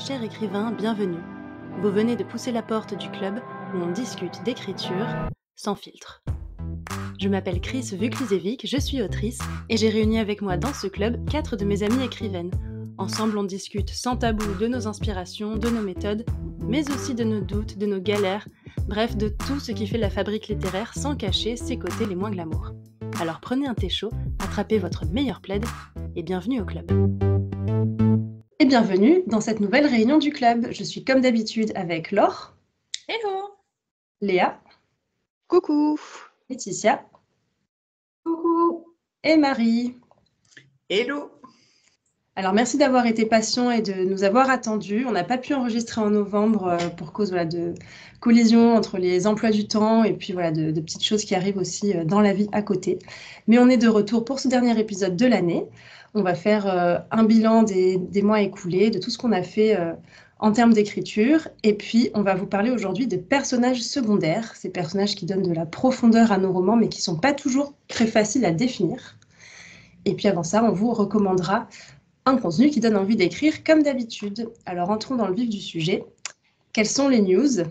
Chers écrivains, bienvenue. Vous venez de pousser la porte du club où on discute d'écriture sans filtre. Je m'appelle Chris Vuklizevic, je suis autrice et j'ai réuni avec moi dans ce club 4 de mes amies écrivaines. Ensemble, on discute sans tabou de nos inspirations, de nos méthodes, mais aussi de nos doutes, de nos galères, bref, de tout ce qui fait la fabrique littéraire sans cacher ses côtés les moins glamour. Alors prenez un thé chaud, attrapez votre meilleur plaid et bienvenue au club. Et bienvenue dans cette nouvelle réunion du club. Je suis comme d'habitude avec Laure. Hello. Léa. Coucou. Laetitia. Coucou. Et Marie. Hello. Alors merci d'avoir été patient et de nous avoir attendus. On n'a pas pu enregistrer en novembre pour cause de collision entre les emplois du temps et puis de petites choses qui arrivent aussi dans la vie à côté. Mais on est de retour pour ce dernier épisode de l'année. On va faire un bilan des mois écoulés, de tout ce qu'on a fait en termes d'écriture. Et puis, on va vous parler aujourd'hui de personnages secondaires, ces personnages qui donnent de la profondeur à nos romans, mais qui ne sont pas toujours très faciles à définir. Et puis avant ça, on vous recommandera un contenu qui donne envie d'écrire comme d'habitude. Alors, entrons dans le vif du sujet. Quelles sont les news ?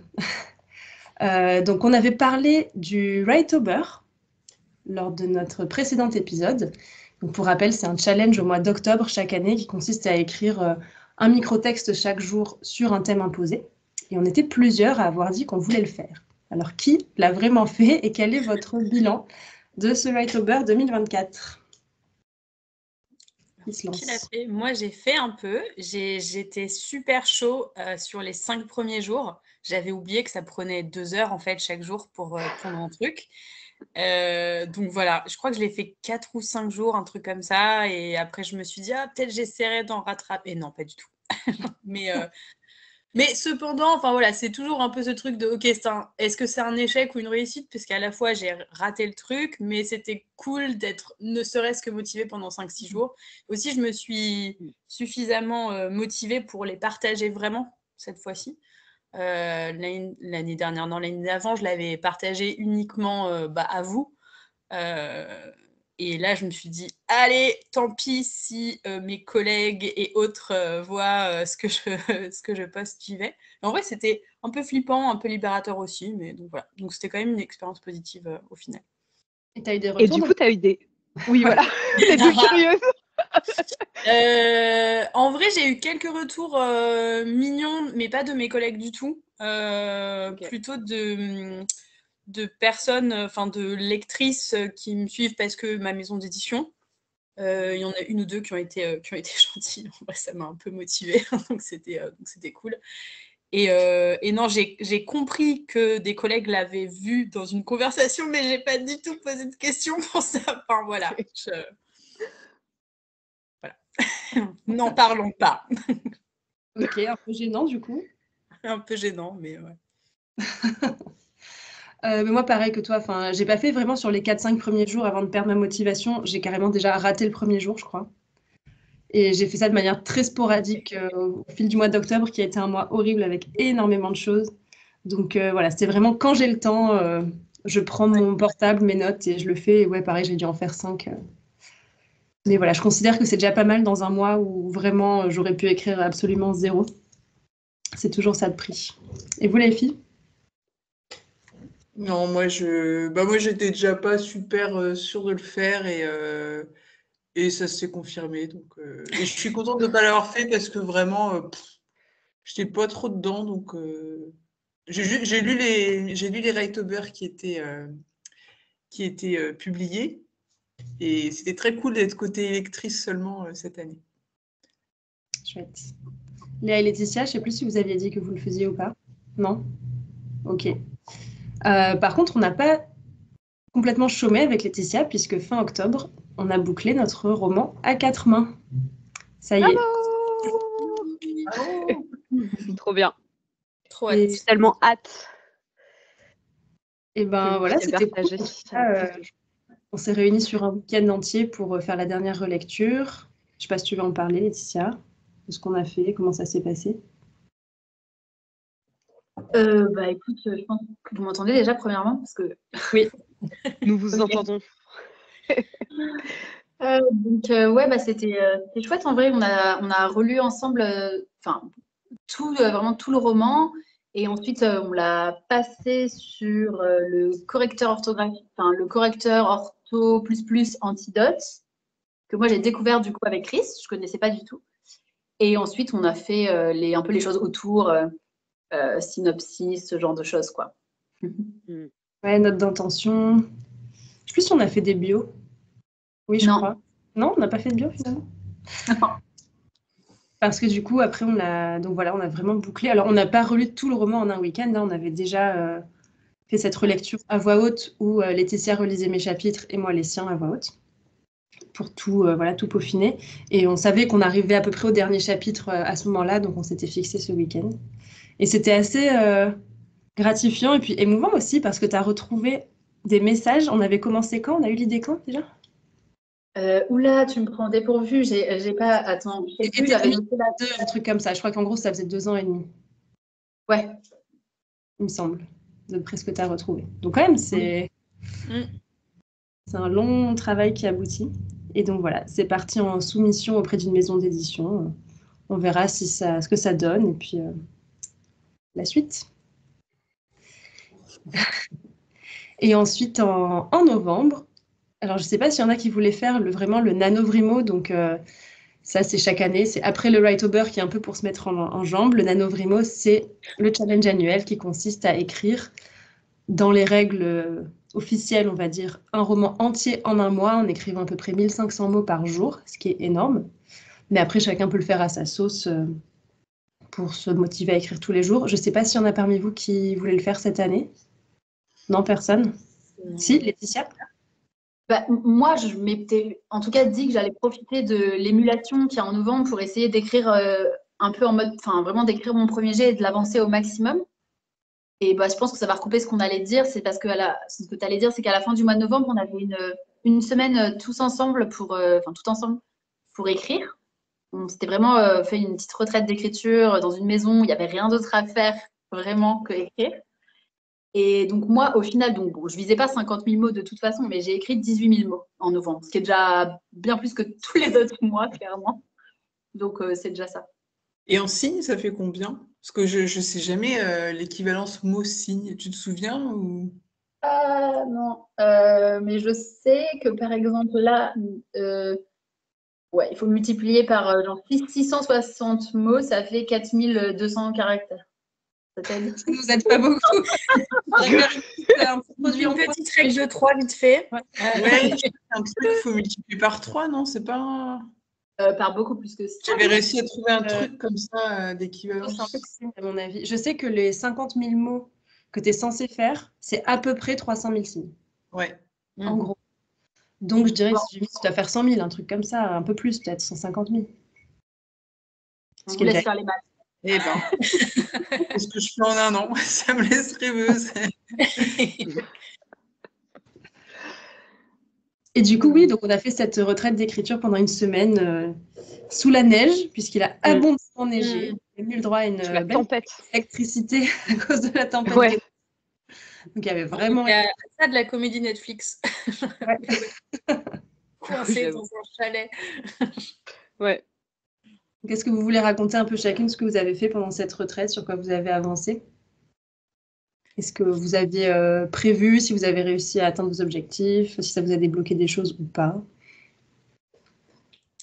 Donc, on avait parlé du Writeober lors de notre précédent épisode. Donc, pour rappel, c'est un challenge au mois d'octobre chaque année qui consiste à écrire un micro-texte chaque jour sur un thème imposé. Et on était plusieurs à avoir dit qu'on voulait le faire. Alors, qui l'a vraiment fait et quel est votre bilan de ce Writeober 2024 ? Qui l'a fait ? Moi, j'ai fait un peu. J'étais super chaud sur les 5 premiers jours. J'avais oublié que ça prenait 2 heures en fait chaque jour pour prendre un truc. Donc voilà, je crois que je l'ai fait 4 ou 5 jours, un truc comme ça. Et après, je me suis dit, peut-être j'essaierai d'en rattraper. Non, pas du tout. Mais cependant, enfin voilà, c'est toujours un peu ce truc de ok, est-ce que c'est un échec ou une réussite? Parce qu'à la fois, j'ai raté le truc, mais c'était cool d'être ne serait-ce que motivée pendant 5-6 jours. Aussi, je me suis suffisamment motivée pour les partager vraiment cette fois-ci. L'année dernière, non, l'année d'avant, je l'avais partagé uniquement à vous. Et là, je me suis dit, allez, tant pis si mes collègues et autres voient ce que je poste, j'y vais. Mais en vrai, c'était un peu flippant, un peu libérateur aussi. Mais donc voilà. Donc c'était quand même une expérience positive au final. Et tu as eu des retours ? Et du coup, tu as eu des... Oui, voilà. J'étais curieuse. En vrai, j'ai eu quelques retours mignons, mais pas de mes collègues du tout. Okay. Plutôt de personnes, enfin de lectrices qui me suivent parce que ma maison d'édition. Il y en a une ou deux qui ont été gentilles. En vrai, ça m'a un peu motivée, donc c'était cool. Et non, j'ai compris que des collègues l'avaient vu dans une conversation, mais j'ai pas du tout posé de questions pour ça. Enfin voilà. Voilà. N'en parlons pas. Ok, un peu gênant du coup. Un peu gênant, mais ouais. Mais moi, pareil que toi, j'ai pas fait vraiment sur les 4-5 premiers jours avant de perdre ma motivation. J'ai carrément déjà raté le premier jour, je crois. Et j'ai fait ça de manière très sporadique au fil du mois d'octobre, qui a été un mois horrible avec énormément de choses. Donc voilà, c'était vraiment quand j'ai le temps, je prends mon portable, mes notes et je le fais. Et ouais, pareil, j'ai dû en faire 5. Mais voilà, je considère que c'est déjà pas mal dans un mois où vraiment j'aurais pu écrire absolument 0. C'est toujours ça de prix. Et vous, les filles ? Non, moi j'étais déjà pas super sûre de le faire et ça s'est confirmé. Donc, et je suis contente de ne pas l'avoir fait parce que vraiment, j'étais pas trop dedans. Donc, j'ai lu les Writeober qui étaient publiés et c'était très cool d'être côté lectrice seulement cette année. Chouette. Léa et Laetitia, je ne sais plus si vous aviez dit que vous le faisiez ou pas. Non ? Ok. Par contre, on n'a pas complètement chômé avec Laetitia, puisque fin octobre, on a bouclé notre roman à 4 mains. Ça y est. Bravo. Trop bien. Trop hâte. J'ai tellement hâte. Et ben voilà, c'était cool. On s'est réunis sur un week-end entier pour faire la dernière relecture. Je ne sais pas si tu veux en parler, Laetitia, de ce qu'on a fait, comment ça s'est passé. Écoute, je pense que vous m'entendez déjà premièrement parce que oui, nous vous entendons. Donc c'était chouette en vrai. On a relu ensemble. vraiment tout le roman. Et ensuite, on l'a passé sur le correcteur orthographique, enfin le correcteur ortho plus antidote, que moi j'ai découvert du coup avec Chris, je connaissais pas du tout. Et ensuite, on a fait un peu les choses autour, synopsis, ce genre de choses, quoi. Ouais, note d'intention. Je sais plus si on a fait des bios. Oui, je Non. crois. Non, on n'a pas fait de bio finalement. Parce que du coup, après, on a vraiment bouclé. Alors, on n'a pas relu tout le roman en un week-end. Hein. On avait déjà fait cette relecture à voix haute où Laetitia relisait mes chapitres et moi les siens à voix haute pour tout peaufiner. Et on savait qu'on arrivait à peu près au dernier chapitre à ce moment-là, donc on s'était fixé ce week-end. Et c'était assez gratifiant et puis émouvant aussi parce que tu as retrouvé des messages. On avait commencé quand? On a eu l'idée quand déjà? Oula, tu me prends dépourvu. J'ai pas. Attends, je sais plus, j'avais noté là. Un truc comme ça. Je crois qu'en gros, ça faisait 2 ans et demi. Ouais. Il me semble, d'après ce que tu as retrouvé. Donc quand même, c'est un long travail qui aboutit. Et donc voilà, c'est parti en soumission auprès d'une maison d'édition. On verra ce que ça donne et puis la suite. Et ensuite, en novembre, alors je ne sais pas s'il y en a qui voulaient faire vraiment le Nanovrimo, donc ça c'est chaque année, c'est après le Write-Over qui est un peu pour se mettre en jambes. Le Nanovrimo, c'est le challenge annuel qui consiste à écrire dans les règles officielles, on va dire, un roman entier en un mois en écrivant à peu près 1500 mots par jour, ce qui est énorme. Mais après, chacun peut le faire à sa sauce pour se motiver à écrire tous les jours. Je ne sais pas s'il y en a parmi vous qui voulaient le faire cette année. Non, personne? Si, Laetitia? Bah, moi, je m'étais en tout cas dit que j'allais profiter de l'émulation qu'il y a en novembre pour essayer d'écrire un peu en mode, enfin vraiment d'écrire mon premier jet et de l'avancer au maximum. Et bah, je pense que ça va recouper ce qu'on allait dire. C'est parce que ce que tu allais dire, c'est qu'à la fin du mois de novembre, on avait une semaine tous ensemble tout ensemble pour écrire. On s'était vraiment fait une petite retraite d'écriture dans une maison où il n'y avait rien d'autre à faire vraiment que écrire. Et donc moi, au final, donc, bon, je visais pas 50 000 mots de toute façon, mais j'ai écrit 18 000 mots en novembre, ce qui est déjà bien plus que tous les autres mois, clairement. Donc c'est déjà ça. Et en signe, ça fait combien? Parce que je sais jamais l'équivalence mot-signe. Tu te souviens ou... Non, mais je sais que par exemple là, ouais, il faut multiplier par genre 660 mots, ça fait 4200 caractères. Ça t'aide? Ça nous aide pas beaucoup. Une petite règle de 3 vite fait. Ouais, c'est un truc qu'il faut multiplier par 3, non? C'est pas... Par beaucoup plus que ça. J'avais réussi à trouver un truc comme ça d'équivalence. C'est un peu signe, à mon avis. Je sais que les 50 000 mots que tu es censé faire, c'est à peu près 300 000 signes. Ouais. En gros. Donc, je dirais que tu dois faire 100 000, un truc comme ça, un peu plus, peut-être 150 000. On vous laisse faire les maths. Eh ben, est-ce que je fais en un an? Ça me laisse rêveuse. Et du coup, oui, donc on a fait cette retraite d'écriture pendant une semaine sous la neige, puisqu'il a abondamment neigé. On a eu le droit à une la belle tempête. électricité à cause de la tempête. Ouais. Donc il y avait vraiment... Il y a ça de la comédie Netflix. Ouais. Coincé dans un chalet. Ouais. Qu'est-ce que vous voulez raconter un peu chacune ce que vous avez fait pendant cette retraite, sur quoi vous avez avancé? Est-ce que vous aviez prévu, si vous avez réussi à atteindre vos objectifs, si ça vous a débloqué des choses ou pas?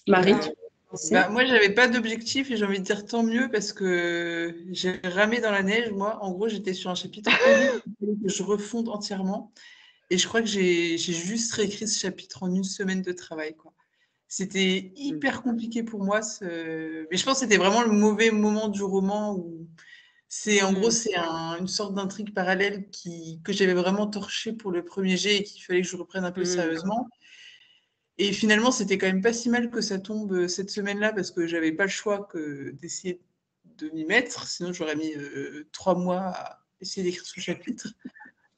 Marie, tu peux commencer? Moi, j'avais pas d'objectif et j'ai envie de dire tant mieux parce que j'ai ramé dans la neige. Moi, en gros, j'étais sur un chapitre que je refonde entièrement et je crois que j'ai juste réécrit ce chapitre en une semaine de travail, quoi. C'était hyper compliqué pour moi. Mais je pense que c'était vraiment le mauvais moment du roman où en gros, c'est une sorte d'intrigue parallèle que j'avais vraiment torché pour le premier jet et qu'il fallait que je reprenne un peu sérieusement. Et finalement, c'était quand même pas si mal que ça tombe cette semaine-là parce que j'avais pas le choix que d'essayer de m'y mettre. Sinon, j'aurais mis 3 mois à essayer d'écrire ce chapitre.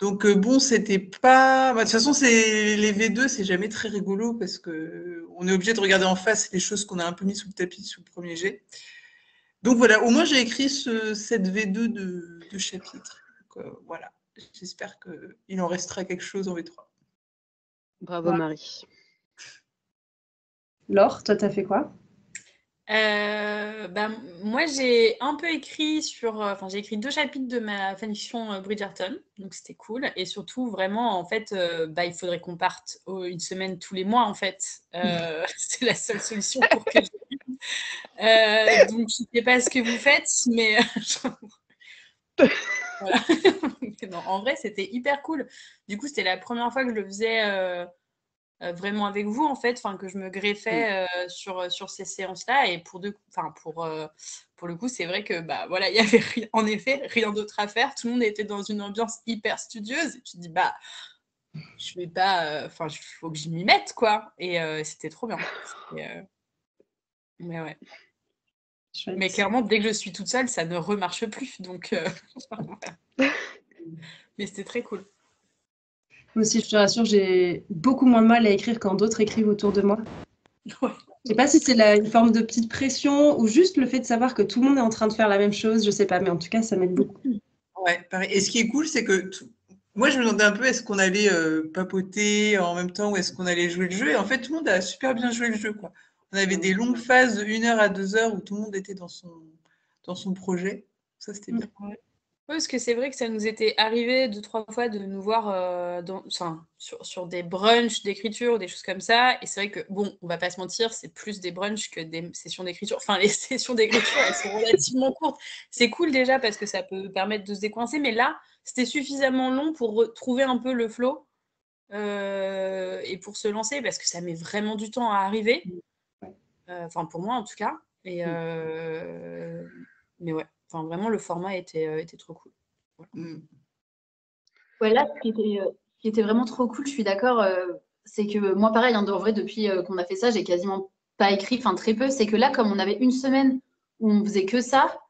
Donc bon, c'était pas... de toute façon, les V2, c'est jamais très rigolo parce qu'on est obligé de regarder en face les choses qu'on a un peu mis sous le tapis sous le premier jet. Donc voilà, au moins j'ai écrit cette V2 de chapitre. Donc, voilà, j'espère qu'il en restera quelque chose en V3. Bravo Marie. Laure, toi, t'as fait quoi? Moi, j'ai un peu écrit j'ai écrit 2 chapitres de ma fanfiction Bridgerton, donc c'était cool. Et surtout, vraiment, en fait, il faudrait qu'on parte une semaine tous les mois, en fait. C'est la seule solution pour que donc, je sais pas ce que vous faites, mais voilà. Non, en vrai, c'était hyper cool. Du coup, c'était la première fois que je le faisais vraiment avec vous, en fait, que je me greffais sur ces séances-là. Et pour le coup, c'est vrai que voilà, il y avait en effet rien d'autre à faire. Tout le monde était dans une ambiance hyper studieuse. Et tu te dis, je vais pas, il faut que je m'y mette, quoi. Et c'était trop bien. Mais ouais. Chouette. Mais clairement, dès que je suis toute seule, ça ne remarche plus. Donc, voilà. Mais c'était très cool. Moi aussi, je te rassure, j'ai beaucoup moins de mal à écrire quand d'autres écrivent autour de moi. Ouais. Je sais pas si c'est une forme de petite pression ou juste le fait de savoir que tout le monde est en train de faire la même chose, je sais pas, mais en tout cas, ça m'aide beaucoup. Ouais, pareil. Et ce qui est cool, c'est que moi, je me demandais un peu est-ce qu'on allait papoter en même temps ou est-ce qu'on allait jouer le jeu. Et en fait, tout le monde a super bien joué le jeu, quoi. On avait des longues phases de 1 heure à 2 heures où tout le monde était dans son projet. Ça, c'était bien. Ouais. Oui, parce que c'est vrai que ça nous était arrivé 2-3 fois de nous voir sur des brunchs d'écriture ou des choses comme ça. Et c'est vrai que, bon, on va pas se mentir, c'est plus des brunchs que des sessions d'écriture. Enfin, les sessions d'écriture, elles sont relativement courtes. C'est cool déjà parce que ça peut permettre de se décoincer. Mais là, c'était suffisamment long pour retrouver un peu le flow et pour se lancer parce que ça met vraiment du temps à arriver. Pour moi, en tout cas. Et, mais ouais. Vraiment, le format était trop cool. Mm. Ouais, là, ce qui était vraiment trop cool, je suis d'accord, c'est que moi, pareil, en vrai, depuis qu'on a fait ça, j'ai quasiment pas écrit, enfin très peu. C'est que là, comme on avait une semaine où on faisait que ça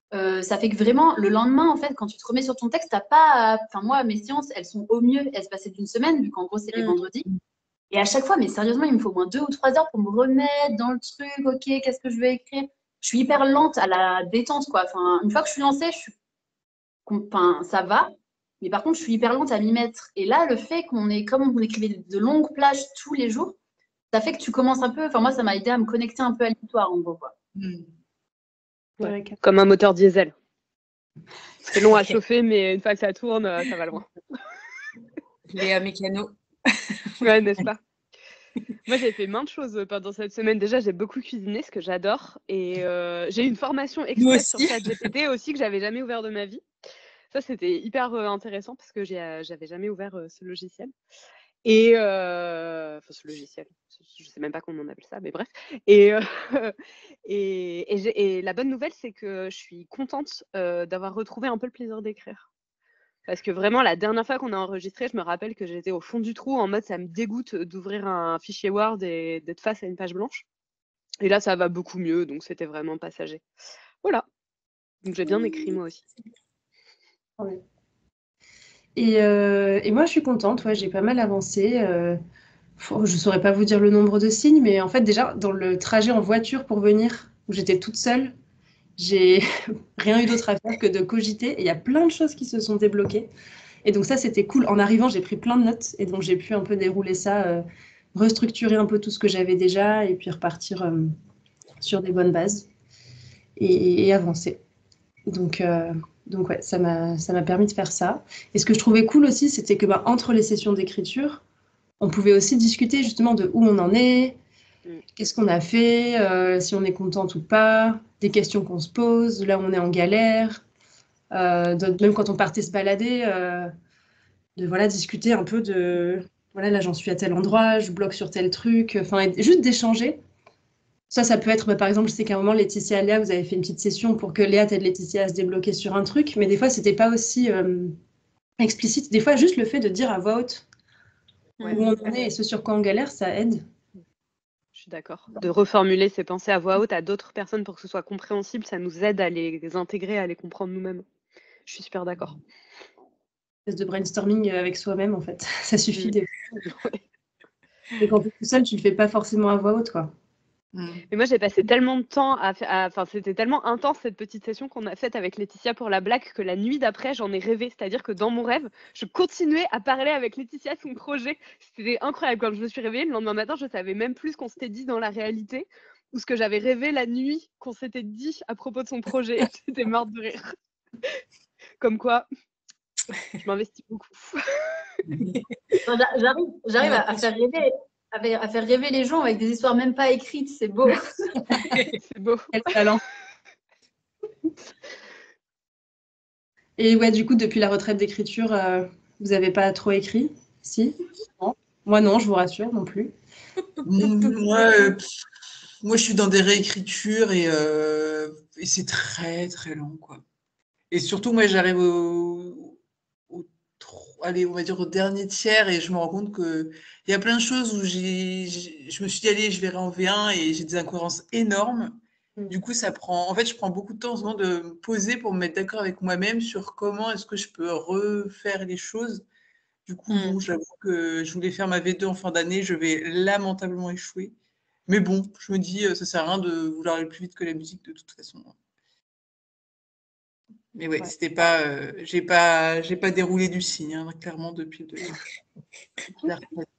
fait que vraiment, le lendemain, en fait, quand tu te remets sur ton texte, t'as pas. Enfin, moi, mes séances, elles sont au mieux, elles se passaient d'une semaine, vu qu'en gros, c'est les vendredis. Et à chaque fois, mais sérieusement, il me faut au moins 2 ou 3 heures pour me remettre dans le truc. Ok, qu'est-ce que je vais écrire? Je suis hyper lente à la détente, quoi. Enfin, une fois que je suis lancée, ça va. Mais par contre, je suis hyper lente à m'y mettre. Et là, le fait comme on écrivait de longues plages tous les jours, ça fait que tu commences un peu. Enfin, moi, ça m'a aidé à me connecter un peu à l'histoire, en gros, quoi. Mm. Ouais. Comme un moteur diesel. C'est long à chauffer, mais une fois que ça tourne, ça va loin. Les mécanos. Ouais, n'est-ce pas? Moi, j'ai fait maintes choses pendant cette semaine. Déjà, j'ai beaucoup cuisiné, ce que j'adore. Et j'ai eu une formation express sur ChatGPT aussi que j'avais jamais ouvert de ma vie. Ça, c'était hyper intéressant parce que j'avais jamais ouvert ce logiciel. Et ce logiciel, je sais même pas comment on appelle ça, mais bref. Et la bonne nouvelle, c'est que je suis contente d'avoir retrouvé un peu le plaisir d'écrire. Parce que vraiment, la dernière fois qu'on a enregistré, je me rappelle que j'étais au fond du trou, en mode ça me dégoûte d'ouvrir un fichier Word et d'être face à une page blanche. Et là, ça va beaucoup mieux, donc c'était vraiment passager. Voilà. Donc j'ai bien écrit moi aussi. Ouais. Et moi, je suis contente, ouais, j'ai pas mal avancé. Je ne saurais pas vous dire le nombre de signes, mais en fait, déjà, dans le trajet en voiture pour venir, où j'étais toute seule, j'ai rien eu d'autre à faire que de cogiter. Et il y a plein de choses qui se sont débloquées. Et donc ça, c'était cool. En arrivant, j'ai pris plein de notes. Et donc, j'ai pu un peu dérouler ça, restructurer un peu tout ce que j'avais déjà, et puis repartir sur des bonnes bases et avancer. Donc ouais, ça m'a permis de faire ça. Et ce que je trouvais cool aussi, c'était que entre les sessions d'écriture, on pouvait aussi discuter justement de où on en est, qu'est-ce qu'on a fait, si on est contente ou pas, des questions qu'on se pose, là où on est en galère, même quand on partait se balader, de voilà, discuter un peu de voilà, là j'en suis à tel endroit, je bloque sur tel truc, enfin juste d'échanger. Ça peut être, par exemple, je sais qu'à un moment, Laetitia et Léa, vous avez fait une petite session pour que Léa t'aide Laetitia à se débloquer sur un truc, mais des fois, c'était pas aussi explicite. Des fois, juste le fait de dire à voix haute où on en est et ce sur quoi on galère, ça aide. Je suis d'accord. De reformuler ses pensées à voix haute à d'autres personnes pour que ce soit compréhensible, ça nous aide à les intégrer, à les comprendre nous-mêmes. Je suis super d'accord. Une espèce de brainstorming avec soi-même, en fait. Ça suffit. Mais quand tu es tout seul, tu le fais pas forcément à voix haute, quoi. Mais moi, j'ai passé tellement de temps enfin, c'était tellement intense cette petite session qu'on a faite avec Laetitia pour la blague que la nuit d'après, j'en ai rêvé. C'est-à-dire que dans mon rêve, je continuais à parler avec Laetitia de son projet. C'était incroyable. Quand je me suis réveillée le lendemain matin, je savais même plus ce qu'on s'était dit dans la réalité. ou ce que j'avais rêvé la nuit qu'on s'était dit à propos de son projet. J'étais morte de rire. Comme quoi, je m'investis beaucoup. J'arrive à faire rêver les gens avec des histoires même pas écrites, c'est beau. C'est beau. Quel talent. Et ouais, du coup, depuis la retraite d'écriture, vous n'avez pas trop écrit? Si? Non. Moi non, je vous rassure, non plus. Moi, je suis dans des réécritures et c'est très très long, quoi. Et surtout, moi, j'arrive allez, on va dire au dernier tiers et je me rends compte que il y a plein de choses où je me suis dit, allez, je verrai en V1 et j'ai des incohérences énormes. Du coup, en fait, je prends beaucoup de temps en ce moment de me poser pour me mettre d'accord avec moi-même sur comment est-ce que je peux refaire les choses. Du coup, bon, j'avoue que je voulais faire ma V2 en fin d'année, je vais lamentablement échouer. Mais bon, je me dis, ça sert à rien de vouloir aller plus vite que la musique de toute façon. Mais ouais, c'était pas, j'ai pas déroulé du signe, hein, clairement depuis la retraite.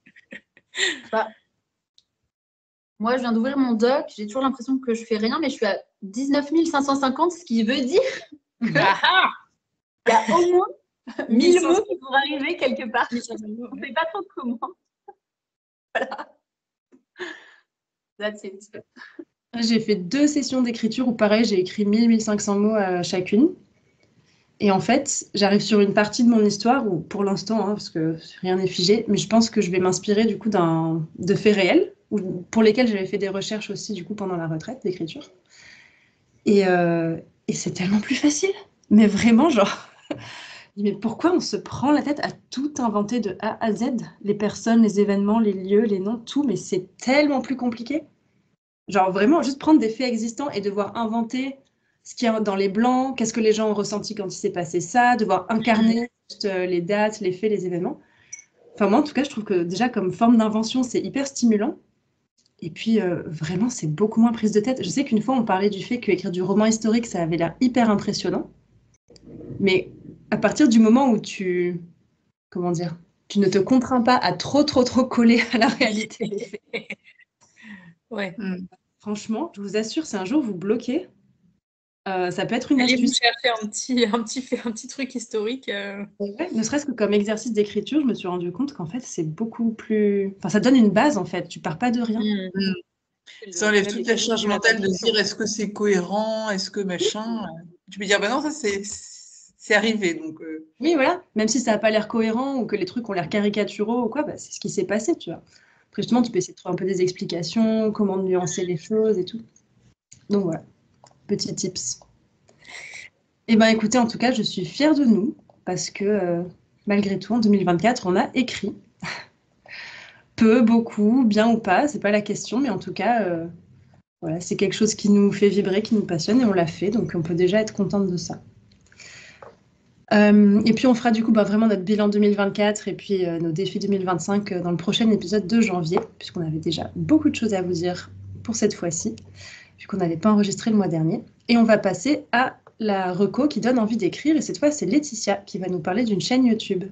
Moi, je viens d'ouvrir mon doc, j'ai toujours l'impression que je fais rien, mais je suis à 19 550, ce qui veut dire qu'il y a au moins 1000 mots qui vont arriver quelque part. On ne sait pas trop comment. Voilà. That's it. J'ai fait 2 sessions d'écriture où pareil, j'ai écrit 1000-1500 mots à chacune. Et en fait, j'arrive sur une partie de mon histoire où, pour l'instant, parce que rien n'est figé, mais je pense que je vais m'inspirer du coup de faits réels, pour lesquels j'avais fait des recherches aussi du coup pendant la retraite d'écriture. Et c'est tellement plus facile. Mais vraiment, genre, mais pourquoi on se prend la tête à tout inventer de A à Z? Les personnes, les événements, les lieux, les noms, tout, mais c'est tellement plus compliqué. Genre vraiment, juste prendre des faits existants et devoir inventer ce qu'il y a dans les blancs, qu'est-ce que les gens ont ressenti quand il s'est passé ça, devoir incarner juste, les dates, les faits, les événements. Enfin, moi, en tout cas, je trouve que déjà, comme forme d'invention, c'est hyper stimulant. Et puis, vraiment, c'est beaucoup moins prise de tête. Je sais qu'une fois, on parlait du fait qu'écrire du roman historique, ça avait l'air hyper impressionnant. Mais à partir du moment où comment dire, tu ne te contrains pas à trop coller à la réalité des faits. Ouais. Franchement, je vous assure, si un jour vous bloquez, ça peut être une Allez astuce. vous chercher un petit truc historique. Ouais, ne serait-ce que comme exercice d'écriture, je me suis rendu compte qu'en fait, c'est beaucoup plus... Enfin, ça donne une base, en fait. Tu pars pas de rien. Ça enlève toute la charge mentale de dire est-ce que c'est cohérent, est-ce que machin. Tu peux dire, bah non, ça c'est arrivé. Donc, Oui, voilà. Même si ça n'a pas l'air cohérent ou que les trucs ont l'air caricaturaux ou quoi, bah, c'est ce qui s'est passé, tu vois. Après, justement, tu peux essayer de trouver un peu des explications, comment nuancer les choses et tout. Donc voilà, petit tips. Eh bien, écoutez, en tout cas, je suis fière de nous parce que malgré tout, en 2024, on a écrit. Peu, beaucoup, bien ou pas, c'est pas la question, mais en tout cas, voilà, c'est quelque chose qui nous fait vibrer, qui nous passionne et on l'a fait, donc on peut déjà être contente de ça. Et puis on fera du coup vraiment notre bilan 2024 et puis nos défis 2025 dans le prochain épisode de janvier, puisqu'on avait déjà beaucoup de choses à vous dire pour cette fois-ci, vu qu'on n'avait pas enregistré le mois dernier. Et on va passer à la reco qui donne envie d'écrire, et cette fois c'est Laetitia qui va nous parler d'une chaîne YouTube.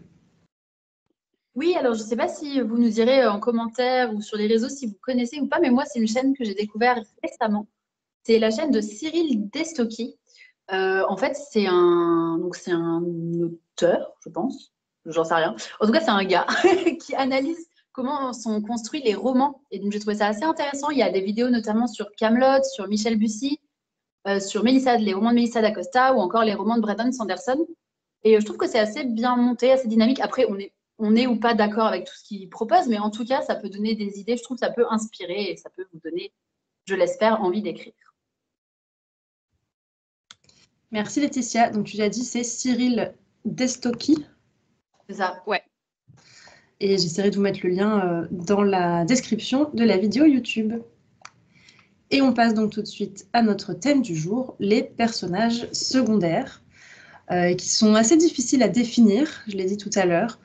Oui, alors je ne sais pas si vous nous direz en commentaire ou sur les réseaux si vous connaissez ou pas, mais moi c'est une chaîne que j'ai découverte récemment. C'est la chaîne de Cyril Destocky. En fait, c'est un auteur, je pense. J'en sais rien. En tout cas, c'est un gars qui analyse comment sont construits les romans. Et donc, j'ai trouvé ça assez intéressant. Il y a des vidéos notamment sur Kaamelott, sur Michel Bussy, sur les romans de Melissa d'Acosta ou encore les romans de Brandon Sanderson. Et je trouve que c'est assez bien monté, assez dynamique. Après, on est ou pas d'accord avec tout ce qu'il propose, mais en tout cas, ça peut donner des idées. Je trouve que ça peut inspirer et ça peut vous donner, je l'espère, envie d'écrire. Merci Laetitia. Donc tu l'as dit, c'est Cyril Destocky. C'est ça. Ouais. Et j'essaierai de vous mettre le lien dans la description de la vidéo YouTube. Et on passe donc tout de suite à notre thème du jour, les personnages secondaires, qui sont assez difficiles à définir, je l'ai dit tout à l'heure.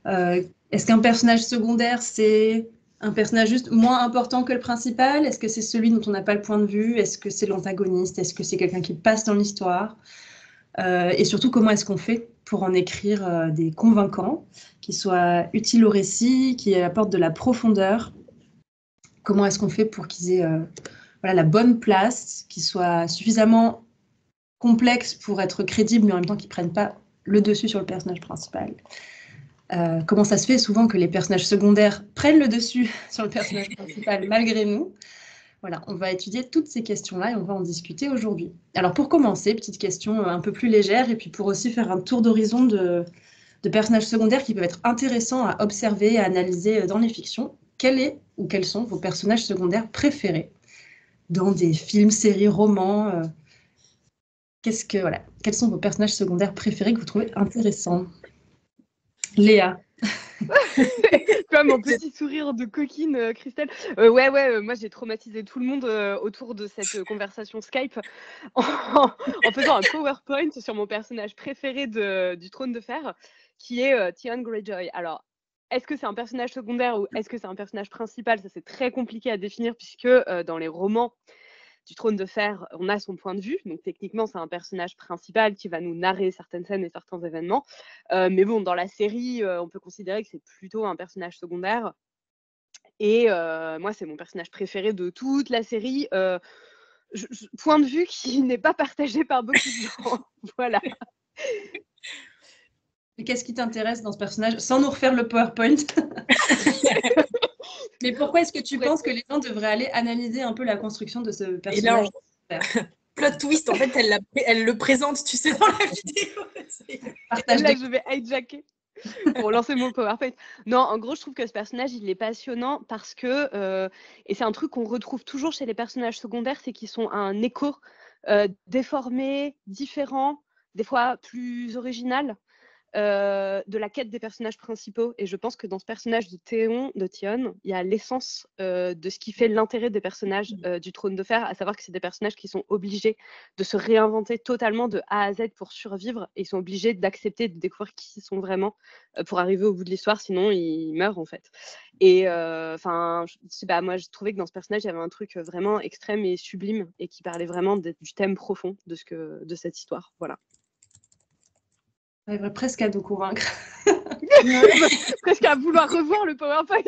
Est-ce qu'un personnage secondaire, c'est un personnage juste moins important que le principal? Est-ce que c'est celui dont on n'a pas le point de vue? Est-ce que c'est l'antagoniste? Est-ce que c'est quelqu'un qui passe dans l'histoire? Et surtout, comment est-ce qu'on fait pour en écrire des convaincants, qui soient utiles au récit, qui apportent de la profondeur? Comment est-ce qu'on fait pour qu'ils aient voilà, la bonne place, qui soit suffisamment complexe pour être crédible, mais en même temps qui ne prennent pas le dessus sur le personnage principal. Comment ça se fait souvent que les personnages secondaires prennent le dessus sur le personnage principal malgré nous? Voilà, on va étudier toutes ces questions-là et on va en discuter aujourd'hui. Alors pour commencer, petite question un peu plus légère et puis pour aussi faire un tour d'horizon de personnages secondaires qui peuvent être intéressants à observer et à analyser dans les fictions. Quel est ou quels sont vos personnages secondaires préférés dans des films, séries, romans? Voilà, quels sont vos personnages secondaires préférés que vous trouvez intéressants? Léa. Comme mon petit sourire de coquine, Christelle. Moi j'ai traumatisé tout le monde autour de cette conversation Skype en faisant un PowerPoint sur mon personnage préféré du Trône de Fer, qui est Theon Greyjoy. Alors, est-ce que c'est un personnage secondaire ou est-ce que c'est un personnage principal? Ça, c'est très compliqué à définir puisque dans les romans du Trône de Fer, on a son point de vue. Donc, techniquement, c'est un personnage principal qui va nous narrer certaines scènes et certains événements. Mais bon, dans la série, on peut considérer que c'est plutôt un personnage secondaire. Et moi, c'est mon personnage préféré de toute la série. Point de vue qui n'est pas partagé par beaucoup de gens. Voilà. Et qu'est-ce qui t'intéresse dans ce personnage, sans nous refaire le PowerPoint? Mais pourquoi est-ce que tu penses que les gens devraient aller analyser un peu la construction de ce personnage? Et là, plot twist, en fait, elle le présente, tu sais, dans la vidéo. Là, je vais hijacker pour lancer mon PowerPoint. Non, en gros, je trouve que ce personnage, il est passionnant parce que, et c'est un truc qu'on retrouve toujours chez les personnages secondaires, c'est qu'ils sont un écho déformé, différent, des fois plus original. De la quête des personnages principaux. Et je pense que dans ce personnage de Theon, il y a l'essence de ce qui fait l'intérêt des personnages du Trône de Fer, à savoir que c'est des personnages qui sont obligés de se réinventer totalement de A à Z pour survivre, et ils sont obligés d'accepter de découvrir qui ils sont vraiment pour arriver au bout de l'histoire, sinon ils meurent en fait. Et moi je trouvais que dans ce personnage il y avait un truc vraiment extrême et sublime et qui parlait vraiment du thème profond de cette histoire. Voilà. J'arriverais presque à nous convaincre. Presque à vouloir revoir le PowerPoint.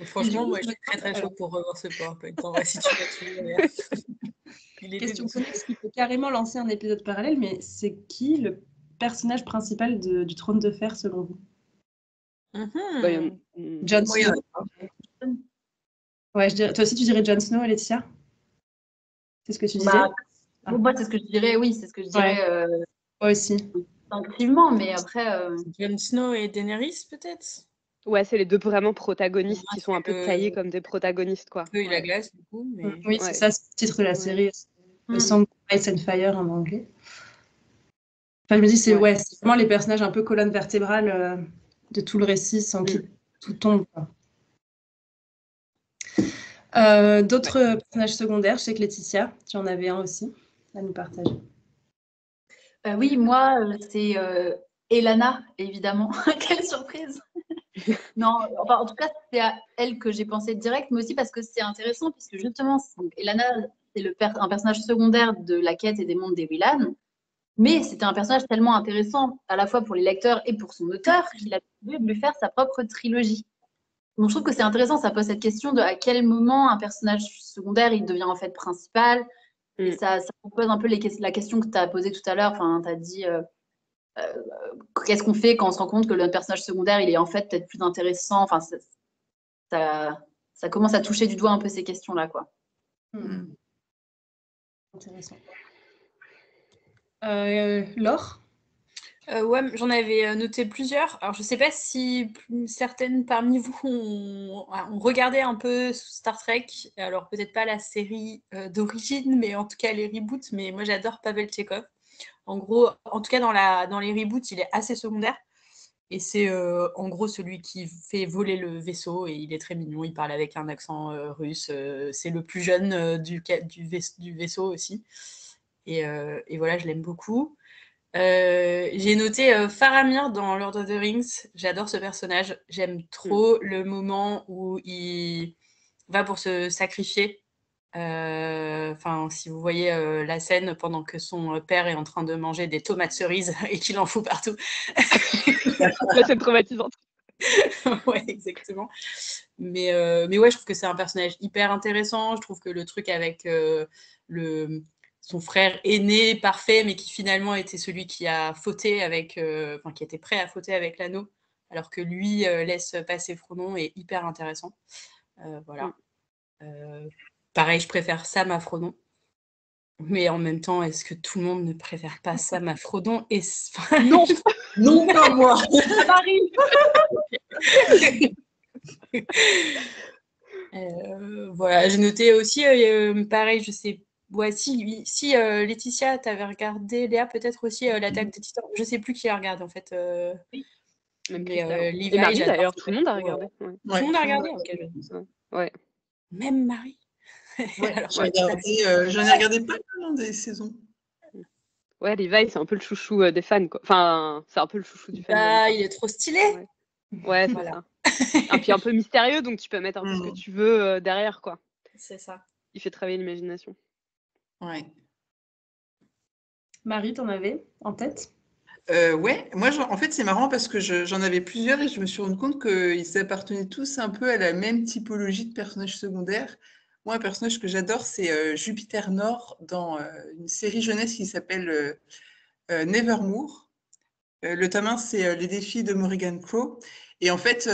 Franchement, moi, je suis très très chaud pour revoir ce PowerPoint. En vrai, si tu l'as tué. Question connexe qui peut carrément lancer un épisode parallèle, mais c'est qui le personnage principal du Trône de Fer selon vous? Jon Snow. Ouais, je dirais... Toi aussi, tu dirais Jon Snow, Laetitia? C'est ce que tu disais? Moi, c'est ce que je dirais, oui, c'est ce que je dirais. Moi aussi. Instinctivement, mais après. Jon Snow et Daenerys, peut-être? Ouais, c'est les deux vraiment protagonistes qui sont un peu taillés comme des protagonistes, quoi. Feu et la glace, du coup. Mais... Oui, c'est ça, c'est le titre de la série. The Song of Ice and Fire en anglais. Enfin, je me dis, c'est vraiment les personnages un peu colonne vertébrale de tout le récit sans qui tout tombe. D'autres personnages secondaires, je sais que Laetitia, tu en avais un aussi à nous partager. Oui, moi, c'est Elana, évidemment. Quelle surprise! Non, enfin, en tout cas, c'est à elle que j'ai pensé direct, mais aussi parce que c'est intéressant, puisque justement, Elana, c'est un personnage secondaire de la quête et des mondes des Willan, mais c'était un personnage tellement intéressant, à la fois pour les lecteurs et pour son auteur, qu'il a décidé de lui faire sa propre trilogie. Donc, je trouve que c'est intéressant, ça pose cette question de à quel moment un personnage secondaire, il devient en fait principal. Et ça pose un peu la question que tu as posée tout à l'heure. Enfin, tu as dit qu'est-ce qu'on fait quand on se rend compte que le personnage secondaire, il est en fait peut-être plus intéressant. Enfin, ça commence à toucher du doigt un peu ces questions-là, quoi. Intéressant. Laure? Ouais, j'en avais noté plusieurs. Alors, je ne sais pas si certaines parmi vous ont regardé un peu Star Trek. Alors, peut-être pas la série d'origine, mais en tout cas les reboots. Mais moi, j'adore Pavel Tchekhov. En gros, en tout cas, dans les reboots, il est assez secondaire. Et c'est en gros celui qui fait voler le vaisseau. Et il est très mignon. Il parle avec un accent russe. C'est le plus jeune du vaisseau aussi. Et voilà, je l'aime beaucoup. J'ai noté Faramir dans Lord of the Rings. J'adore ce personnage. J'aime trop le moment où il va pour se sacrifier. Enfin, si vous voyez la scène pendant que son père est en train de manger des tomates cerises et qu'il en fout partout. La scène traumatisante. Ouais, exactement. Mais ouais, je trouve que c'est un personnage hyper intéressant. Je trouve que le truc avec son frère aîné parfait, mais qui finalement était celui qui a fauté qui était prêt à fauter avec l'anneau, alors que lui laisse passer Frodon, est hyper intéressant. Voilà. Pareil, je préfère Sam à Frodon. Mais en même temps, est-ce que tout le monde ne préfère pas Sam à Frodon et... Non. Non, pas moi. Marie. Voilà, j'ai noté aussi, pareil, je sais, ouais, si Laetitia, t'avais regardé, Léa, peut-être aussi l'Attaque des Titans, je sais plus qui a regardé en fait. Oui. Même mais Levi, et Marie, d'ailleurs, tout le monde a regardé. Tout le monde a regardé, ok. Ouais. Même Marie. Ouais. Alors, J'en ai regardé pas mal des saisons. Ouais, Levi, c'est un peu le chouchou des fans, quoi. Enfin, c'est un peu le chouchou du fandom. Ah, il est trop stylé. Ouais, c'est Voilà. ça. Et puis un peu mystérieux, donc tu peux mettre un peu ce que tu veux derrière, quoi. C'est ça. Il fait travailler l'imagination. Ouais. Marie, t'en avais en tête? Ouais, moi en fait c'est marrant parce que j'en avais plusieurs et je me suis rendu compte qu'ils appartenaient tous un peu à la même typologie de personnages secondaires. Moi, un personnage que j'adore, c'est Jupiter Nord dans une série jeunesse qui s'appelle Nevermore. Le tome 1, c'est Les défis de Morrigan Crow. Et en fait,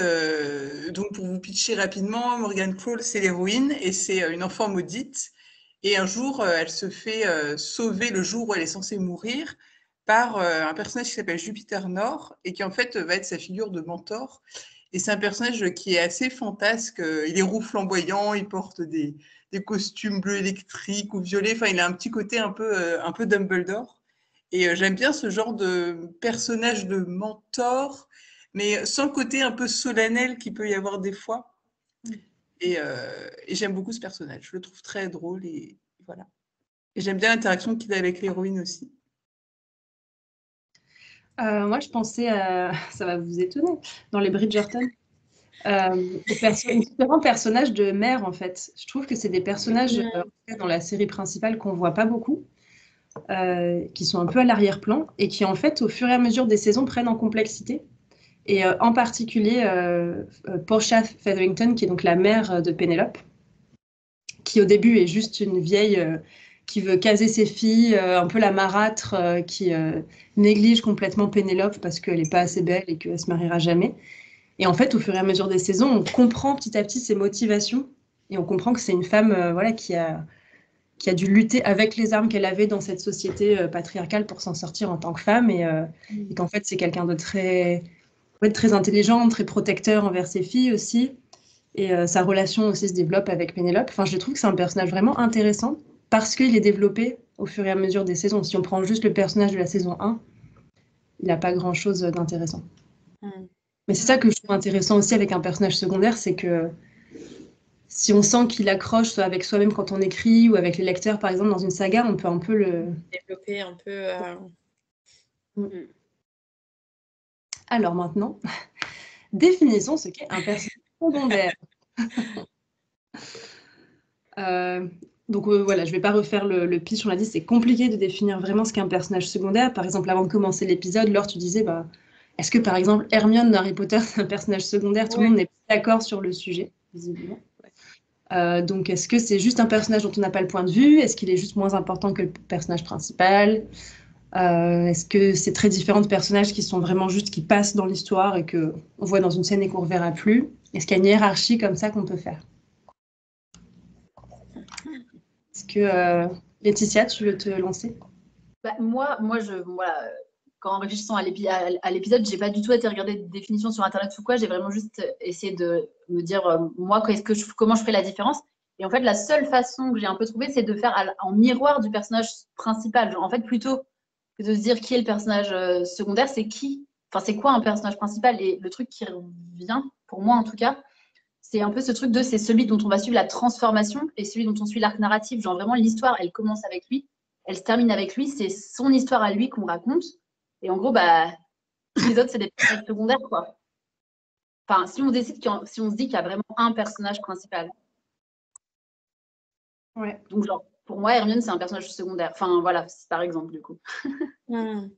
donc pour vous pitcher rapidement, Morrigan Crow, c'est l'héroïne et c'est une enfant maudite. Et un jour, elle se fait sauver le jour où elle est censée mourir par un personnage qui s'appelle Jupiter Nord et qui en fait va être sa figure de mentor. Et c'est un personnage qui est assez fantasque. Il est roux flamboyant, il porte des costumes bleus électriques ou violets. Enfin, il a un petit côté un peu Dumbledore. Et j'aime bien ce genre de personnage de mentor, mais sans le côté un peu solennel qu'il peut y avoir des fois. Et j'aime beaucoup ce personnage. Je le trouve très drôle et voilà. Et j'aime bien l'interaction qu'il a avec l'héroïne aussi. Moi, je pensais à... Ça va vous étonner. Dans les Bridgerton, différents personnages de mère, en fait. Je trouve que c'est des personnages dans la série principale qu'on voit pas beaucoup, qui sont un peu à l'arrière-plan et qui, en fait, au fur et à mesure des saisons, prennent en complexité. Et en particulier, Portia Featherington, qui est donc la mère de Pénélope, qui au début est juste une vieille qui veut caser ses filles, un peu la marâtre qui néglige complètement Pénélope parce qu'elle n'est pas assez belle et qu'elle se mariera jamais. Et en fait, au fur et à mesure des saisons, on comprend petit à petit ses motivations et on comprend que c'est une femme voilà, qui a dû lutter avec les armes qu'elle avait dans cette société patriarcale pour s'en sortir en tant que femme et qu'en fait, c'est quelqu'un de très intelligent, très protecteur envers ses filles aussi. Et sa relation aussi se développe avec Pénélope. Enfin, je trouve que c'est un personnage vraiment intéressant parce qu'il est développé au fur et à mesure des saisons. Si on prend juste le personnage de la saison 1, il n'a pas grand-chose d'intéressant. Mais c'est ça que je trouve intéressant aussi avec un personnage secondaire, c'est que si on sent qu'il accroche soit avec soi-même quand on écrit ou avec les lecteurs, par exemple, dans une saga, on peut un peu le... développer un peu... Alors maintenant, définissons ce qu'est un personnage secondaire. Donc voilà, je ne vais pas refaire le pitch, on l'a dit, c'est compliqué de définir vraiment ce qu'est un personnage secondaire. Par exemple, avant de commencer l'épisode, Laure, tu disais, est-ce que par exemple Hermione d'Harry Potter, c'est un personnage secondaire? Tout le monde n'est pas d'accord sur le sujet, visiblement. Donc est-ce que c'est juste un personnage dont on n'a pas le point de vue? Est-ce qu'il est juste moins important que le personnage principal? Est-ce que c'est très différent de personnages qui sont vraiment juste, qui passent dans l'histoire et qu'on voit dans une scène et qu'on ne reverra plus? Est-ce qu'il y a une hiérarchie comme ça qu'on peut faire? Est-ce que, Laetitia, tu veux te lancer? Moi, voilà, en réfléchissant à l'épisode, j'ai pas du tout été regarder des définitions sur Internet ou quoi. J'ai vraiment juste essayé de me dire, moi, comment je ferais la différence. Et en fait, la seule façon que j'ai un peu trouvée, c'est de faire en miroir du personnage principal. Genre, en fait, plutôt que de se dire qui est le personnage secondaire, c'est c'est quoi un personnage principal? Et le truc qui revient, pour moi en tout cas, c'est un peu ce truc c'est celui dont on va suivre la transformation et celui dont on suit l'arc narratif. Genre vraiment, l'histoire, elle commence avec lui, elle se termine avec lui, c'est son histoire à lui qu'on raconte. Et en gros, les autres, c'est des personnages secondaires, quoi. Enfin, si on se dit qu'il y a vraiment un personnage principal. Ouais. Donc, genre, pour moi, Hermione, c'est un personnage secondaire. Enfin, voilà, par exemple, du coup. Ouais,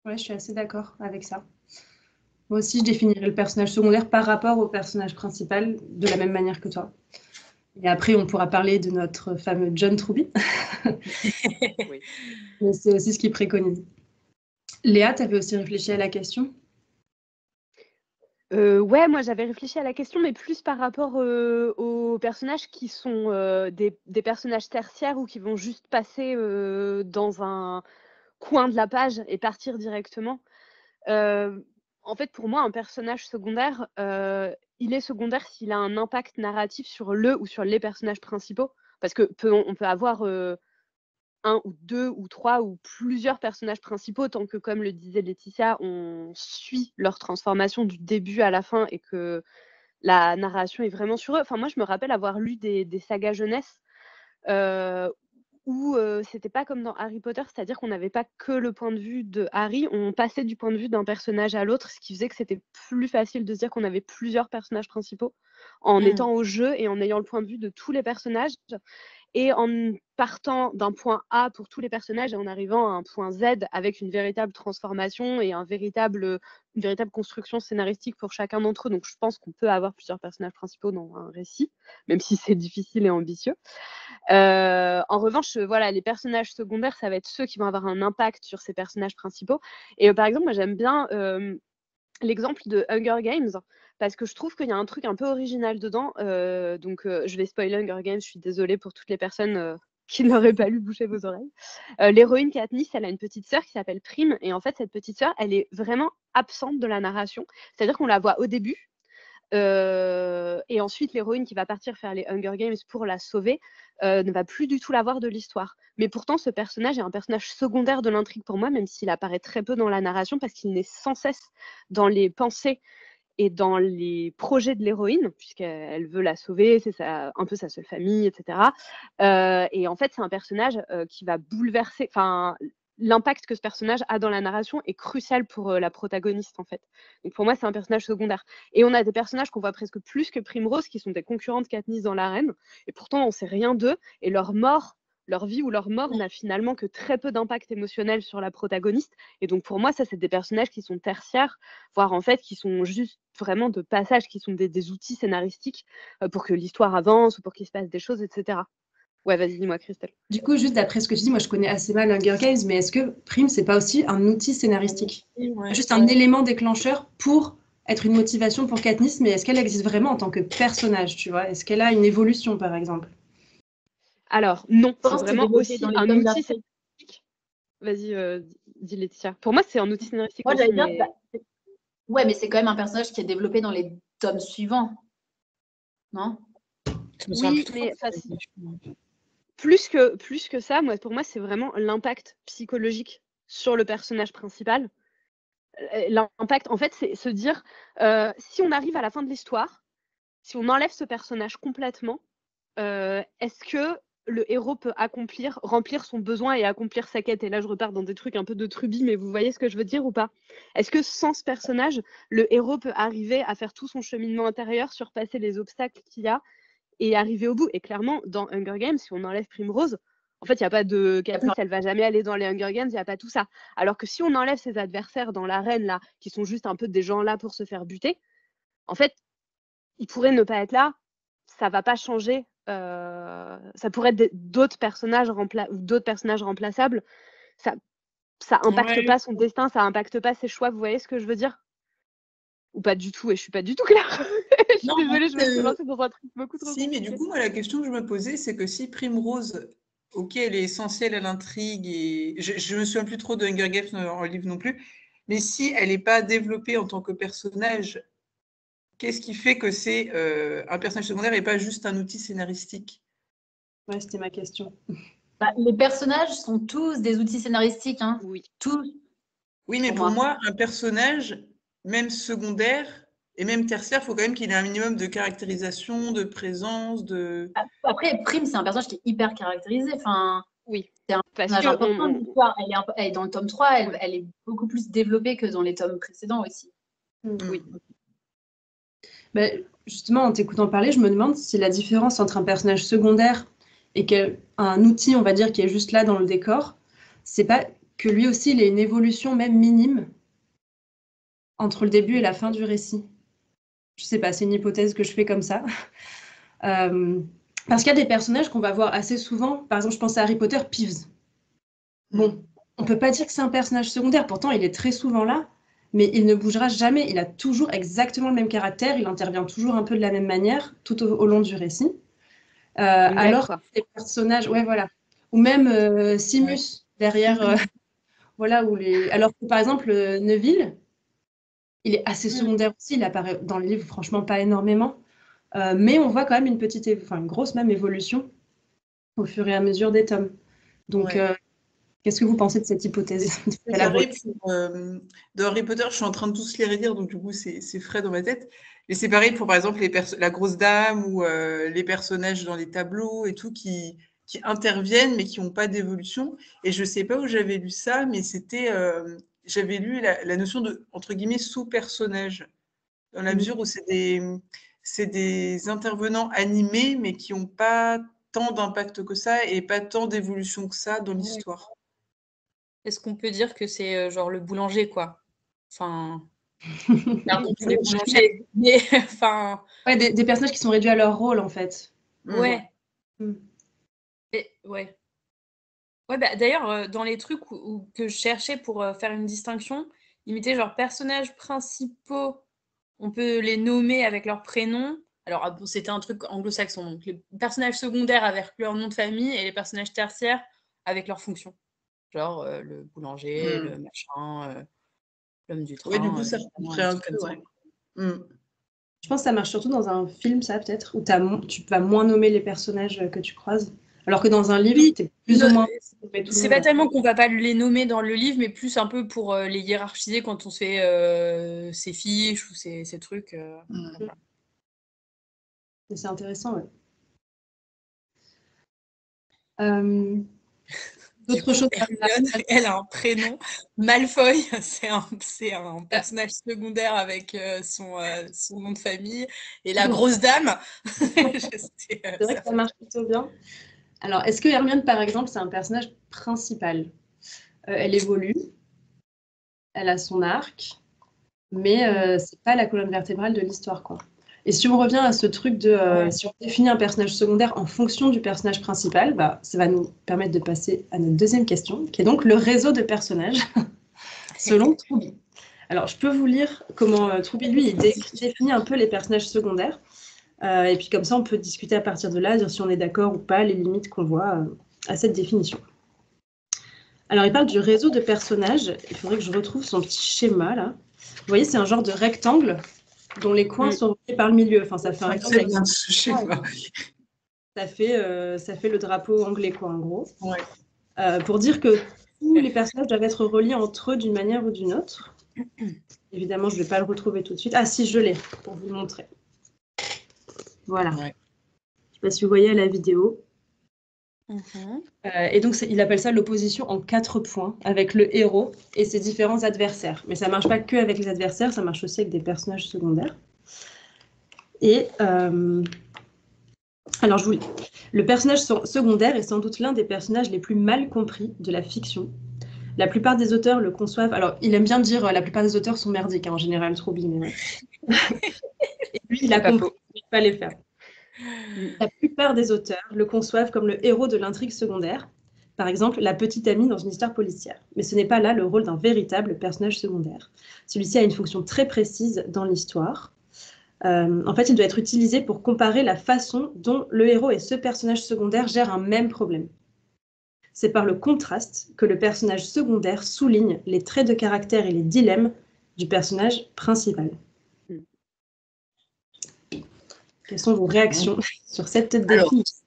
je suis assez d'accord avec ça. Moi aussi, je définirais le personnage secondaire par rapport au personnage principal de la même manière que toi. Et après, on pourra parler de notre fameux John Truby. Oui. Mais c'est aussi ce qu'il préconise. Léa, tu avais aussi réfléchi à la question? Ouais, moi j'avais réfléchi à la question, mais plus par rapport aux personnages qui sont des personnages tertiaires ou qui vont juste passer dans un coin de la page et partir directement. En fait, pour moi, un personnage secondaire, il est secondaire s'il a un impact narratif sur le ou sur les personnages principaux. Parce que on peut avoir un ou deux ou trois ou plusieurs personnages principaux, tant que, comme le disait Laetitia, on suit leur transformation du début à la fin et que la narration est vraiment sur eux. Enfin, moi, je me rappelle avoir lu des sagas jeunesse où c'était pas comme dans Harry Potter, c'est-à-dire qu'on n'avait pas que le point de vue de Harry, on passait du point de vue d'un personnage à l'autre, ce qui faisait que c'était plus facile de se dire qu'on avait plusieurs personnages principaux en étant au jeu et en ayant le point de vue de tous les personnages. Et en partant d'un point A pour tous les personnages et en arrivant à un point Z avec une véritable transformation et une véritable construction scénaristique pour chacun d'entre eux. Donc je pense qu'on peut avoir plusieurs personnages principaux dans un récit, même si c'est difficile et ambitieux. En revanche, voilà, les personnages secondaires, ça va être ceux qui vont avoir un impact sur ces personnages principaux. Et par exemple, moi j'aime bien l'exemple de Hunger Games, parce que je trouve qu'il y a un truc un peu original dedans. Donc, je vais spoiler Hunger Games, je suis désolée pour toutes les personnes qui n'auraient pas lu, boucher vos oreilles. L'héroïne Katniss, elle a une petite sœur qui s'appelle Prime, et en fait, cette petite sœur, elle est vraiment absente de la narration. C'est-à-dire qu'on la voit au début, et ensuite, l'héroïne qui va partir faire les Hunger Games pour la sauver ne va plus du tout la voir de l'histoire. Mais pourtant, ce personnage est un personnage secondaire de l'intrigue pour moi, même s'il apparaît très peu dans la narration, parce qu'il n'est sans cesse dans les pensées et dans les projets de l'héroïne, puisqu'elle veut la sauver, c'est un peu sa seule famille, etc. Et en fait, c'est un personnage qui va bouleverser... Enfin, l'impact que ce personnage a dans la narration est crucial pour la protagoniste, en fait. Donc pour moi, c'est un personnage secondaire. Et on a des personnages qu'on voit presque plus que Primrose, qui sont des concurrentes Katniss dans l'arène, et pourtant, on sait rien d'eux, et leur mort, leur vie ou leur mort n'a finalement que très peu d'impact émotionnel sur la protagoniste. Et donc pour moi, ça, c'est des personnages qui sont tertiaires, voire en fait, qui sont juste vraiment de passage, qui sont des outils scénaristiques pour que l'histoire avance ou pour qu'il se passe des choses, etc. Ouais, vas-y, dis-moi, Christelle. Du coup, juste d'après ce que tu dis, moi je connais assez mal Hunger Games, mais est-ce que Prime, c'est pas aussi un outil scénaristique? Juste un élément déclencheur pour être une motivation pour Katniss, mais est-ce qu'elle existe vraiment en tant que personnage, tu vois? Est-ce qu'elle a une évolution, par exemple? Alors, non, c'est pense que c'est vraiment développé aussi dans les un tomes outil d'après. scénaristique. Vas-y, dis Laetitia. Pour moi, c'est un outil scénaristique Moi, aussi, j'allais dire, mais... ouais, mais c'est quand même un personnage qui est développé dans les tomes suivants, non? Oui, mais plus que ça, pour moi, c'est vraiment l'impact psychologique sur le personnage principal. L'impact, en fait, c'est se dire, si on arrive à la fin de l'histoire, si on enlève ce personnage complètement, est-ce que le héros peut remplir son besoin et accomplir sa quête? Et là, je repars dans des trucs un peu de Truby, mais vous voyez ce que je veux dire ou pas? Est-ce que sans ce personnage, le héros peut arriver à faire tout son cheminement intérieur, surpasser les obstacles qu'il y a et arriver au bout? Et clairement, dans Hunger Games, si on enlève Primrose, en fait, il n'y a pas de Katniss, elle va jamais aller dans les Hunger Games, il n'y a pas tout ça. Alors que si on enlève ses adversaires dans l'arène, là, qui sont juste un peu des gens là pour se faire buter, en fait, ils pourraient ne pas être là, ça va pas changer. Ça pourrait être d'autres personnages remplaçables. Ça impacte pas son destin, ça impacte pas ses choix. Vous voyez ce que je veux dire? Ou pas du tout, et je suis pas du tout claire. Je suis désolée, je me suis lancée dans un truc beaucoup trop Si, mais du coup, moi, la question que je me posais, c'est que si Primrose, ok, elle est essentielle à l'intrigue, et je me souviens plus trop de Hunger Games en livre non plus, mais si elle n'est pas développée en tant que personnage, qu'est-ce qui fait que c'est un personnage secondaire et pas juste un outil scénaristique? Ouais, c'était ma question. Les personnages sont tous des outils scénaristiques, hein. Oui. Tous. Oui, mais pour moi, un personnage, même secondaire et même tertiaire, il faut quand même qu'il ait un minimum de caractérisation, de présence, de... Après, Prime, c'est un personnage qui est hyper caractérisé. Enfin, Oui. c'est un personnage important de l'histoire. Elle est dans le tome 3, elle est beaucoup plus développée que dans les tomes précédents aussi. Oui. Justement, en t'écoutant parler, je me demande si la différence entre un personnage secondaire et un outil, on va dire, qui est juste là dans le décor, c'est pas que lui aussi, il a une évolution même minime entre le début et la fin du récit. Je sais pas, c'est une hypothèse que je fais comme ça. Parce qu'il y a des personnages qu'on va voir assez souvent. Par exemple, je pense à Harry Potter, Peeves. Bon, on peut pas dire que c'est un personnage secondaire, pourtant il est très souvent là, mais il ne bougera jamais. Il a toujours exactement le même caractère, il intervient toujours un peu de la même manière tout au long du récit. Alors que les personnages, ouais, voilà. Ou même Simus, derrière, voilà, alors que par exemple, Neville, il est assez secondaire aussi, il apparaît dans le livre, franchement, pas énormément. Mais on voit quand même une grosse même évolution au fur et à mesure des tomes. Donc, qu'est-ce que vous pensez de cette hypothèse? Dans Harry Potter, je suis en train de tous les redire, donc du coup, c'est frais dans ma tête. Et c'est pareil pour, par exemple, la grosse dame ou les personnages dans les tableaux et tout qui interviennent, mais qui n'ont pas d'évolution. Et je ne sais pas où j'avais lu ça, mais j'avais lu la notion de, entre guillemets, sous-personnage, dans la mesure où c'est des intervenants animés, mais qui n'ont pas tant d'impact que ça et pas tant d'évolution que ça dans l'histoire. Est-ce qu'on peut dire que c'est genre le boulanger, quoi? Enfin, pardon tous les boulangers, mais enfin... Ouais, des personnages qui sont réduits à leur rôle, en fait. Ouais. Ouais. Ouais, bah, d'ailleurs, dans les trucs que je cherchais pour faire une distinction, ils mettaient genre personnages principaux, on peut les nommer avec leur prénom. Alors, bon, c'était un truc anglo-saxon, donc les personnages secondaires avec leur nom de famille et les personnages tertiaires avec leur fonction. Genre le boulanger, le machin, l'homme du train. Ouais, du coup, ça ferait un peu, ouais. Je pense que ça marche surtout dans un film, ça, peut-être, où tu vas moins nommer les personnages que tu croises. Alors que dans un livre, tu es plus ou moins... C'est pas tellement qu'on va pas les nommer dans le livre, mais plus un peu pour les hiérarchiser quand on se fait ses fiches ou ses trucs. C'est intéressant, ouais. D'autres choses. Hermione, elle a un prénom. Malfoy, c'est un personnage secondaire avec son nom de famille. Et la grosse dame, c'est vrai que ça marche plutôt bien. Alors, est-ce que Hermione, par exemple, c'est un personnage principal? Elle évolue, elle a son arc, mais c'est pas la colonne vertébrale de l'histoire, quoi. Et si on revient à ce truc de si on définit un personnage secondaire en fonction du personnage principal, bah, ça va nous permettre de passer à notre deuxième question, qui est donc le réseau de personnages selon Troubi. Alors, je peux vous lire comment Troubi, lui, il définit un peu les personnages secondaires. Et puis comme ça, on peut discuter à partir de là, dire si on est d'accord ou pas, les limites qu'on voit à cette définition. Alors, il parle du réseau de personnages. Il faudrait que je retrouve son petit schéma, là. Vous voyez, c'est un genre de rectangle dont les coins sont reliés par le milieu. Enfin, ça fait un rectangle avec ce schéma. Ça fait le drapeau anglais, quoi, en gros. Ouais. Pour dire que tous les personnages doivent être reliés entre eux d'une manière ou d'une autre. Évidemment, je ne vais pas le retrouver tout de suite. Ah, si, je l'ai, pour vous le montrer. Voilà. Ouais. Je ne sais pas si vous voyez à la vidéo. Et donc, il appelle ça l'opposition en 4 points, avec le héros et ses différents adversaires. Mais ça ne marche pas que avec les adversaires, ça marche aussi avec des personnages secondaires. Et alors, je vous lis. Le personnage secondaire est sans doute l'un des personnages les plus mal compris de la fiction. La plupart des auteurs le conçoivent... Alors, il aime bien dire la plupart des auteurs sont merdiques, en général, Troubi, mais ouais. Et lui, il a compris qu'il ne fallait faire. La plupart des auteurs le conçoivent comme le héros de l'intrigue secondaire, par exemple la petite amie dans une histoire policière. Mais ce n'est pas là le rôle d'un véritable personnage secondaire. Celui-ci a une fonction très précise dans l'histoire. En fait, il doit être utilisé pour comparer la façon dont le héros et ce personnage secondaire gèrent un même problème. C'est par le contraste que le personnage secondaire souligne les traits de caractère et les dilemmes du personnage principal. Quelles sont vos réactions sur cette définition?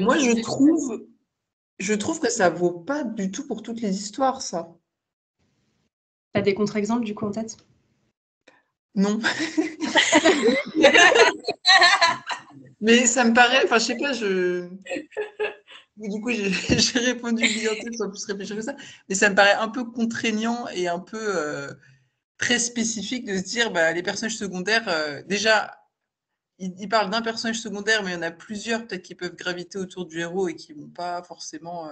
Moi, je trouve que ça vaut pas du tout pour toutes les histoires, ça. Tu as des contre-exemples, du coup, en tête? Non. Mais ça me paraît... Enfin, je sais pas, du coup, j'ai répondu bientôt sans plus réfléchir que ça. Mais ça me paraît un peu contraignant et un peu très spécifique de se dire, bah, les personnages secondaires, déjà... Il parle d'un personnage secondaire, mais il y en a plusieurs peut-être qui peuvent graviter autour du héros et qui ne vont pas forcément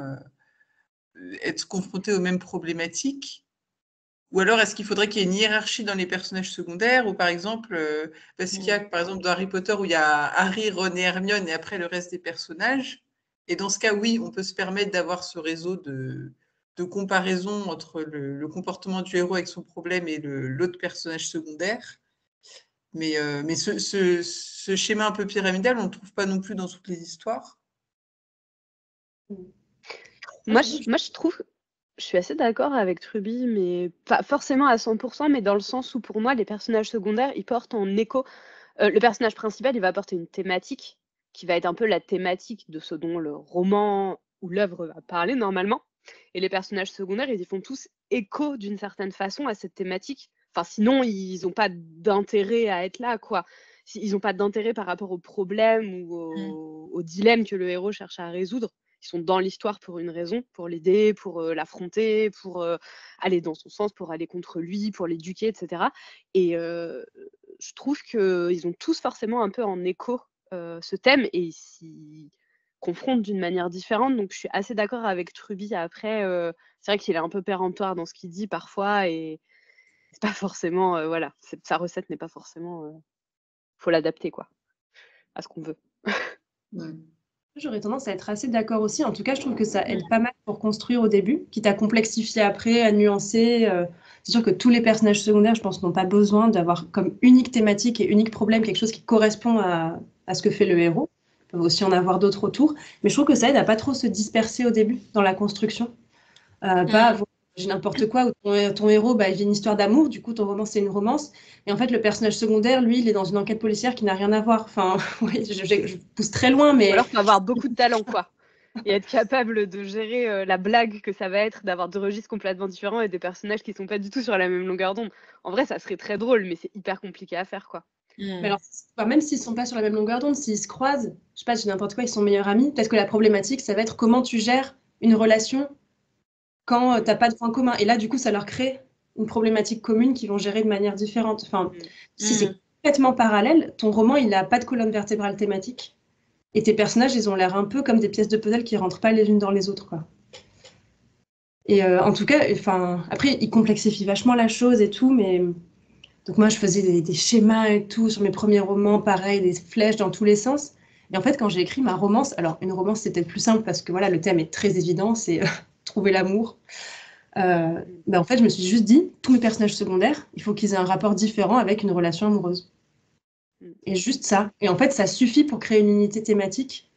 être confrontés aux mêmes problématiques. Ou alors, est-ce qu'il faudrait qu'il y ait une hiérarchie dans les personnages secondaires, ou par exemple, parce qu'il y a, par exemple, dans Harry Potter, où il y a Harry, Ron et Hermione, et après le reste des personnages. Et dans ce cas, oui, on peut se permettre d'avoir ce réseau de comparaison entre le comportement du héros avec son problème et l'autre personnage secondaire. Mais ce schéma un peu pyramidal, on ne le trouve pas non plus dans toutes les histoires. Moi, je trouve, je suis assez d'accord avec Truby, mais pas forcément à 100%, mais dans le sens où pour moi, les personnages secondaires, ils portent en écho. Le personnage principal, il va apporter une thématique qui va être un peu la thématique de ce dont le roman ou l'œuvre va parler normalement. Et les personnages secondaires, ils y font tous écho d'une certaine façon à cette thématique. Enfin, sinon, ils n'ont pas d'intérêt à être là, quoi. Ils n'ont pas d'intérêt par rapport au problème ou au dilemme que le héros cherche à résoudre. Ils sont dans l'histoire pour une raison, pour l'aider, pour l'affronter, pour aller dans son sens, pour aller contre lui, pour l'éduquer, etc. Et je trouve qu'ils ont tous forcément un peu en écho ce thème et ils s'y confrontent d'une manière différente. Donc, je suis assez d'accord avec Truby. Après, c'est vrai qu'il est un peu péremptoire dans ce qu'il dit parfois et c'est pas forcément, voilà, sa recette n'est pas forcément, faut l'adapter quoi, à ce qu'on veut. J'aurais tendance à être assez d'accord aussi. En tout cas, je trouve que ça aide pas mal pour construire au début, quitte à complexifier après, à nuancer. C'est sûr que tous les personnages secondaires, je pense, n'ont pas besoin d'avoir comme unique thématique et unique problème quelque chose qui correspond à ce que fait le héros. Ils peuvent aussi en avoir d'autres autour. Mais je trouve que ça aide à pas trop se disperser au début dans la construction. Pas avoir n'importe quoi, où ton héros, il vit une histoire d'amour, du coup, ton roman, c'est une romance. Et en fait, le personnage secondaire, lui, il est dans une enquête policière qui n'a rien à voir. Enfin, oui, je pousse très loin, mais... Ou alors, faut avoir beaucoup de talent, quoi. Et être capable de gérer la blague que ça va être, d'avoir deux registres complètement différents et des personnages qui sont pas du tout sur la même longueur d'onde. En vrai, ça serait très drôle, mais c'est hyper compliqué à faire, quoi. Mais alors, même s'ils sont pas sur la même longueur d'onde, s'ils se croisent, je sais pas, j'ai n'importe quoi, ils sont meilleurs amis, peut-être que la problématique, ça va être comment tu gères une relation quand t'as pas de point commun. Et là, du coup, ça leur crée une problématique commune qu'ils vont gérer de manière différente. Enfin, si c'est complètement parallèle, ton roman, il n'a pas de colonne vertébrale thématique. Et tes personnages, ils ont l'air un peu comme des pièces de puzzle qui rentrent pas les unes dans les autres, quoi. Et en tout cas, après, ils complexifient vachement la chose et tout, mais... Donc moi, je faisais des schémas et tout sur mes premiers romans, pareil, des flèches dans tous les sens. Et en fait, quand j'ai écrit ma romance, alors une romance, c'était plus simple parce que voilà, le thème est très évident, c'est trouver l'amour. En fait, je me suis juste dit, tous mes personnages secondaires, il faut qu'ils aient un rapport différent avec une relation amoureuse. Et juste ça. Et en fait, ça suffit pour créer une unité thématique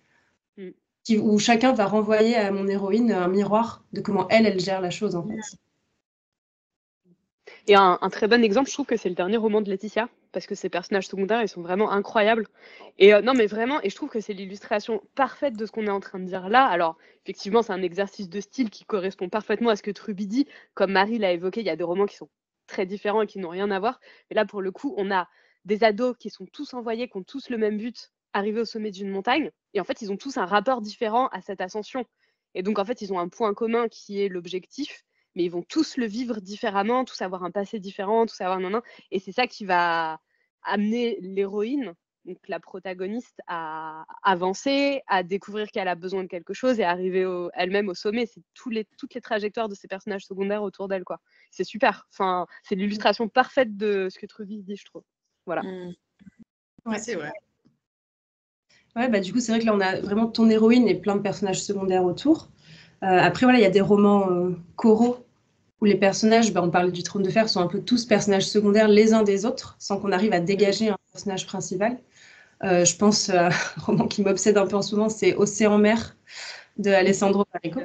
où chacun va renvoyer à mon héroïne un miroir de comment elle gère la chose, en fait. Et un très bon exemple, je trouve que c'est le dernier roman de Laetitia, parce que ces personnages secondaires, ils sont vraiment incroyables. Et non, mais vraiment, et je trouve que c'est l'illustration parfaite de ce qu'on est en train de dire là. Alors, effectivement, c'est un exercice de style qui correspond parfaitement à ce que Truby dit. Comme Marie l'a évoqué, il y a des romans qui sont très différents et qui n'ont rien à voir. Mais là, pour le coup, on a des ados qui sont tous envoyés, qui ont tous le même but, arriver au sommet d'une montagne. Et en fait, ils ont tous un rapport différent à cette ascension. Et donc, en fait, ils ont un point commun qui est l'objectif, mais ils vont tous le vivre différemment, tous avoir un passé différent, tous avoir nan. Et c'est ça qui va amener l'héroïne, donc la protagoniste, à avancer, à découvrir qu'elle a besoin de quelque chose et arriver elle-même au sommet. C'est toutes les trajectoires de ces personnages secondaires autour d'elle, quoi. C'est super. Enfin, c'est l'illustration parfaite de ce que Truby dit, je trouve. Voilà. Ouais, c'est vrai. Ouais, du coup, c'est vrai que là, on a vraiment ton héroïne et plein de personnages secondaires autour. Après, voilà, il y a des romans coraux où les personnages, on parlait du Trône de Fer, sont un peu tous personnages secondaires les uns des autres, sans qu'on arrive à dégager un personnage principal. Je pense à un roman qui m'obsède un peu en ce moment, c'est Océan-Mer de Alessandro Barrico.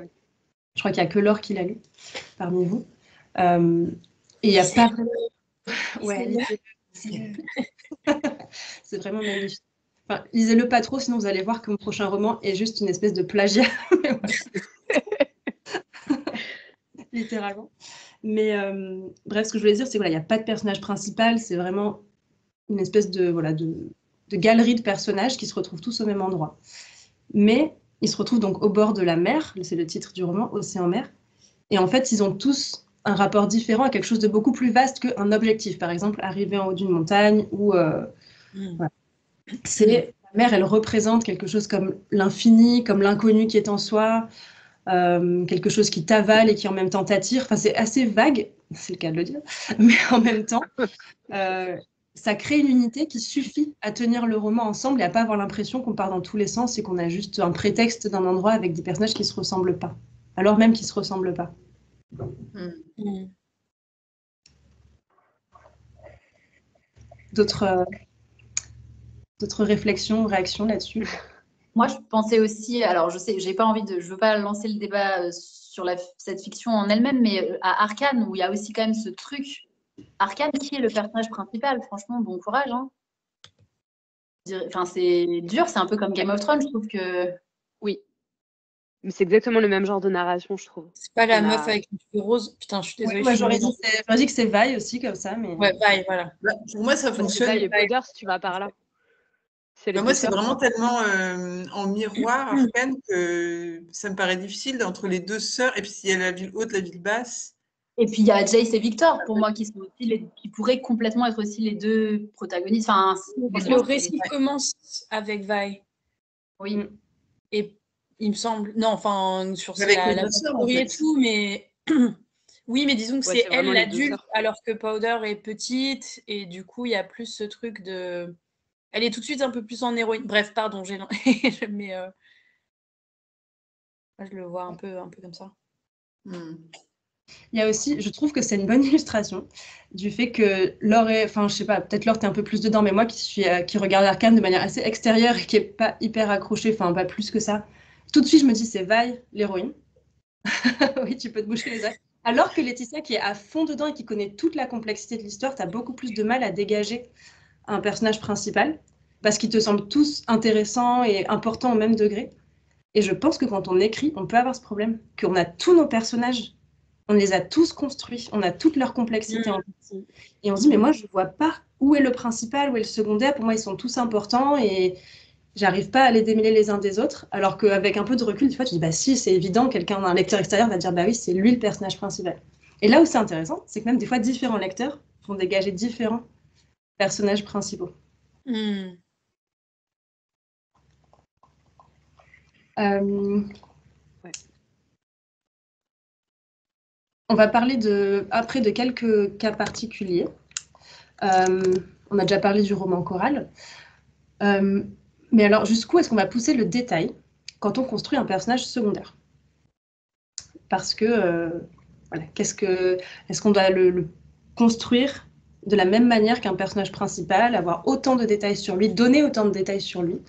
Je crois qu'il n'y a que Laure qui l'a lu parmi vous. Et il n'y a pas vraiment... Ouais, c'est vraiment magnifique. Enfin, lisez-le pas trop, sinon vous allez voir que mon prochain roman est juste une espèce de plagiat. Littéralement. Mais bref, ce que je voulais dire, c'est qu'il n'y a pas de personnage principal, c'est vraiment une espèce de galerie de personnages qui se retrouvent tous au même endroit. Mais ils se retrouvent donc au bord de la mer, c'est le titre du roman, Océan-Mer, et en fait, ils ont tous un rapport différent à quelque chose de beaucoup plus vaste qu'un objectif. Par exemple, arriver en haut d'une montagne ou... Voilà. La mer, elle représente quelque chose comme l'infini, comme l'inconnu qui est en soi, quelque chose qui t'avale et qui en même temps t'attire. Enfin, c'est assez vague. c'est le cas de le dire, mais en même temps, ça crée une unité qui suffit à tenir le roman ensemble et à pas avoir l'impression qu'on part dans tous les sens et qu'on a juste un prétexte d'un endroit avec des personnages qui se ressemblent pas, alors même qu'ils se ressemblent pas. D'autres réflexions ou réactions là-dessus? Moi, je pensais aussi, alors je sais, je veux pas lancer le débat sur cette fiction en elle-même, mais à Arcane, où il y a aussi quand même ce truc. Arcane, qui est le personnage principal? Franchement, bon courage, hein. Enfin, c'est dur, c'est un peu comme Game of Thrones, je trouve que. Oui. Mais c'est exactement le même genre de narration, je trouve. C'est pas la meuf avec les cheveux roses. Putain, je suis désolée. Moi, j'aurais dit que c'est Vi aussi, comme ça. Mais... Ouais, Vi, voilà. Pour moi, ça fonctionne. Vi et Powder, si tu vas par là. Moi, c'est vraiment tellement en miroir, Arcane, que ça me paraît difficile entre les deux sœurs. Et puis, s'il y a la ville haute, la ville basse. Et puis, il y a Jace et Victor, pour moi, qui pourraient complètement être aussi les deux protagonistes. Enfin, le récit commence avec Vi. Oui. Et il me semble... Non, enfin, sur avec la théorie et tout, mais... Oui, mais disons que c'est elle l'adulte, alors que Powder est petite. Et du coup, il y a plus ce truc de... Elle est tout de suite un peu plus en héroïne. Bref, pardon, mais moi, je le vois un peu comme ça. Il y a aussi, je trouve que c'est une bonne illustration du fait que Laure enfin, je sais pas, peut-être Laure, t'es un peu plus dedans, mais moi qui regarde Arcane de manière assez extérieure et qui est pas hyper accrochée, enfin, pas plus que ça, tout de suite, je me dis, c'est Vi, l'héroïne. Oui, tu peux te boucher les oreilles. Alors que Laetitia, qui est à fond dedans et qui connaît toute la complexité de l'histoire, t'as beaucoup plus de mal à dégager un personnage principal parce qu'ils te semblent tous intéressants et importants au même degré. Et je pense que quand on écrit, on peut avoir ce problème, qu'on a tous nos personnages, on les a tous construits, on a toute leur complexité en fait. Et on se dit, mais moi, je ne vois pas où est le principal, où est le secondaire. Pour moi, ils sont tous importants et j'arrive pas à les démêler les uns des autres. Alors qu'avec un peu de recul, tu vois, tu dis, bah si, c'est évident, un lecteur extérieur va dire, bah oui, c'est lui le personnage principal. Et là où c'est intéressant, c'est que même des fois, différents lecteurs vont dégager différents personnages principaux. On va parler après de quelques cas particuliers. On a déjà parlé du roman choral. Mais alors, jusqu'où est-ce qu'on va pousser le détail quand on construit un personnage secondaire? Parce que, voilà, est-ce qu'on doit le construire de la même manière qu'un personnage principal, avoir autant de détails sur lui, donner autant de détails sur lui,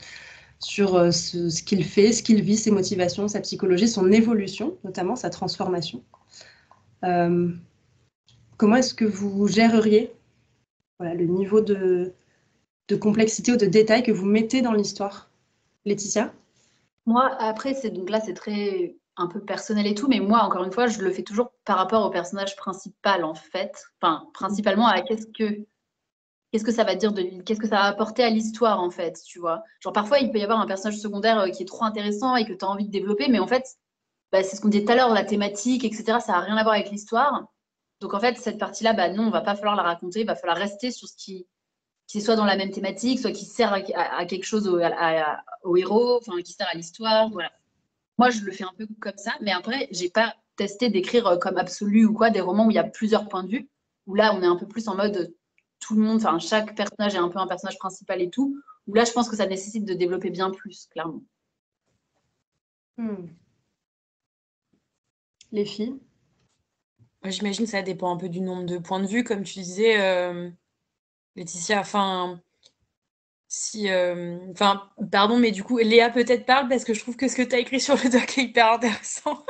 sur ce qu'il fait, ce qu'il vit, ses motivations, sa psychologie, son évolution, notamment sa transformation. Comment est-ce que vous géreriez le niveau de complexité ou de détail que vous mettez dans l'histoire? Laetitia? Moi, après, donc là, c'est très un peu personnel et tout, mais moi, encore une fois, je le fais toujours par rapport au personnage principal, en fait. Enfin, principalement à qu'est-ce que ça va dire qu'est-ce que ça va apporter à l'histoire, en fait, tu vois. Genre, parfois, il peut y avoir un personnage secondaire qui est trop intéressant et que tu as envie de développer, mais en fait, bah, c'est ce qu'on disait tout à l'heure, la thématique, etc., ça n'a rien à voir avec l'histoire. Donc, en fait, cette partie-là, bah, non, on va pas falloir la raconter, il va falloir rester sur ce qui soit dans la même thématique, soit qui sert à quelque chose au héros, enfin, qui sert à l'histoire, voilà. Moi, je le fais un peu comme ça, mais après, j'ai pas testé d'écrire comme absolu ou quoi, des romans où il y a plusieurs points de vue, où là, on est un peu plus en mode tout le monde, enfin, chaque personnage est un peu un personnage principal et tout, où là, je pense que ça nécessite de développer bien plus, clairement. Les filles? J'imagine que ça dépend un peu du nombre de points de vue, comme tu disais, Laetitia. Enfin, pardon, mais du coup, Léa peut-être parle parce que je trouve que ce que tu as écrit sur le doc est hyper intéressant.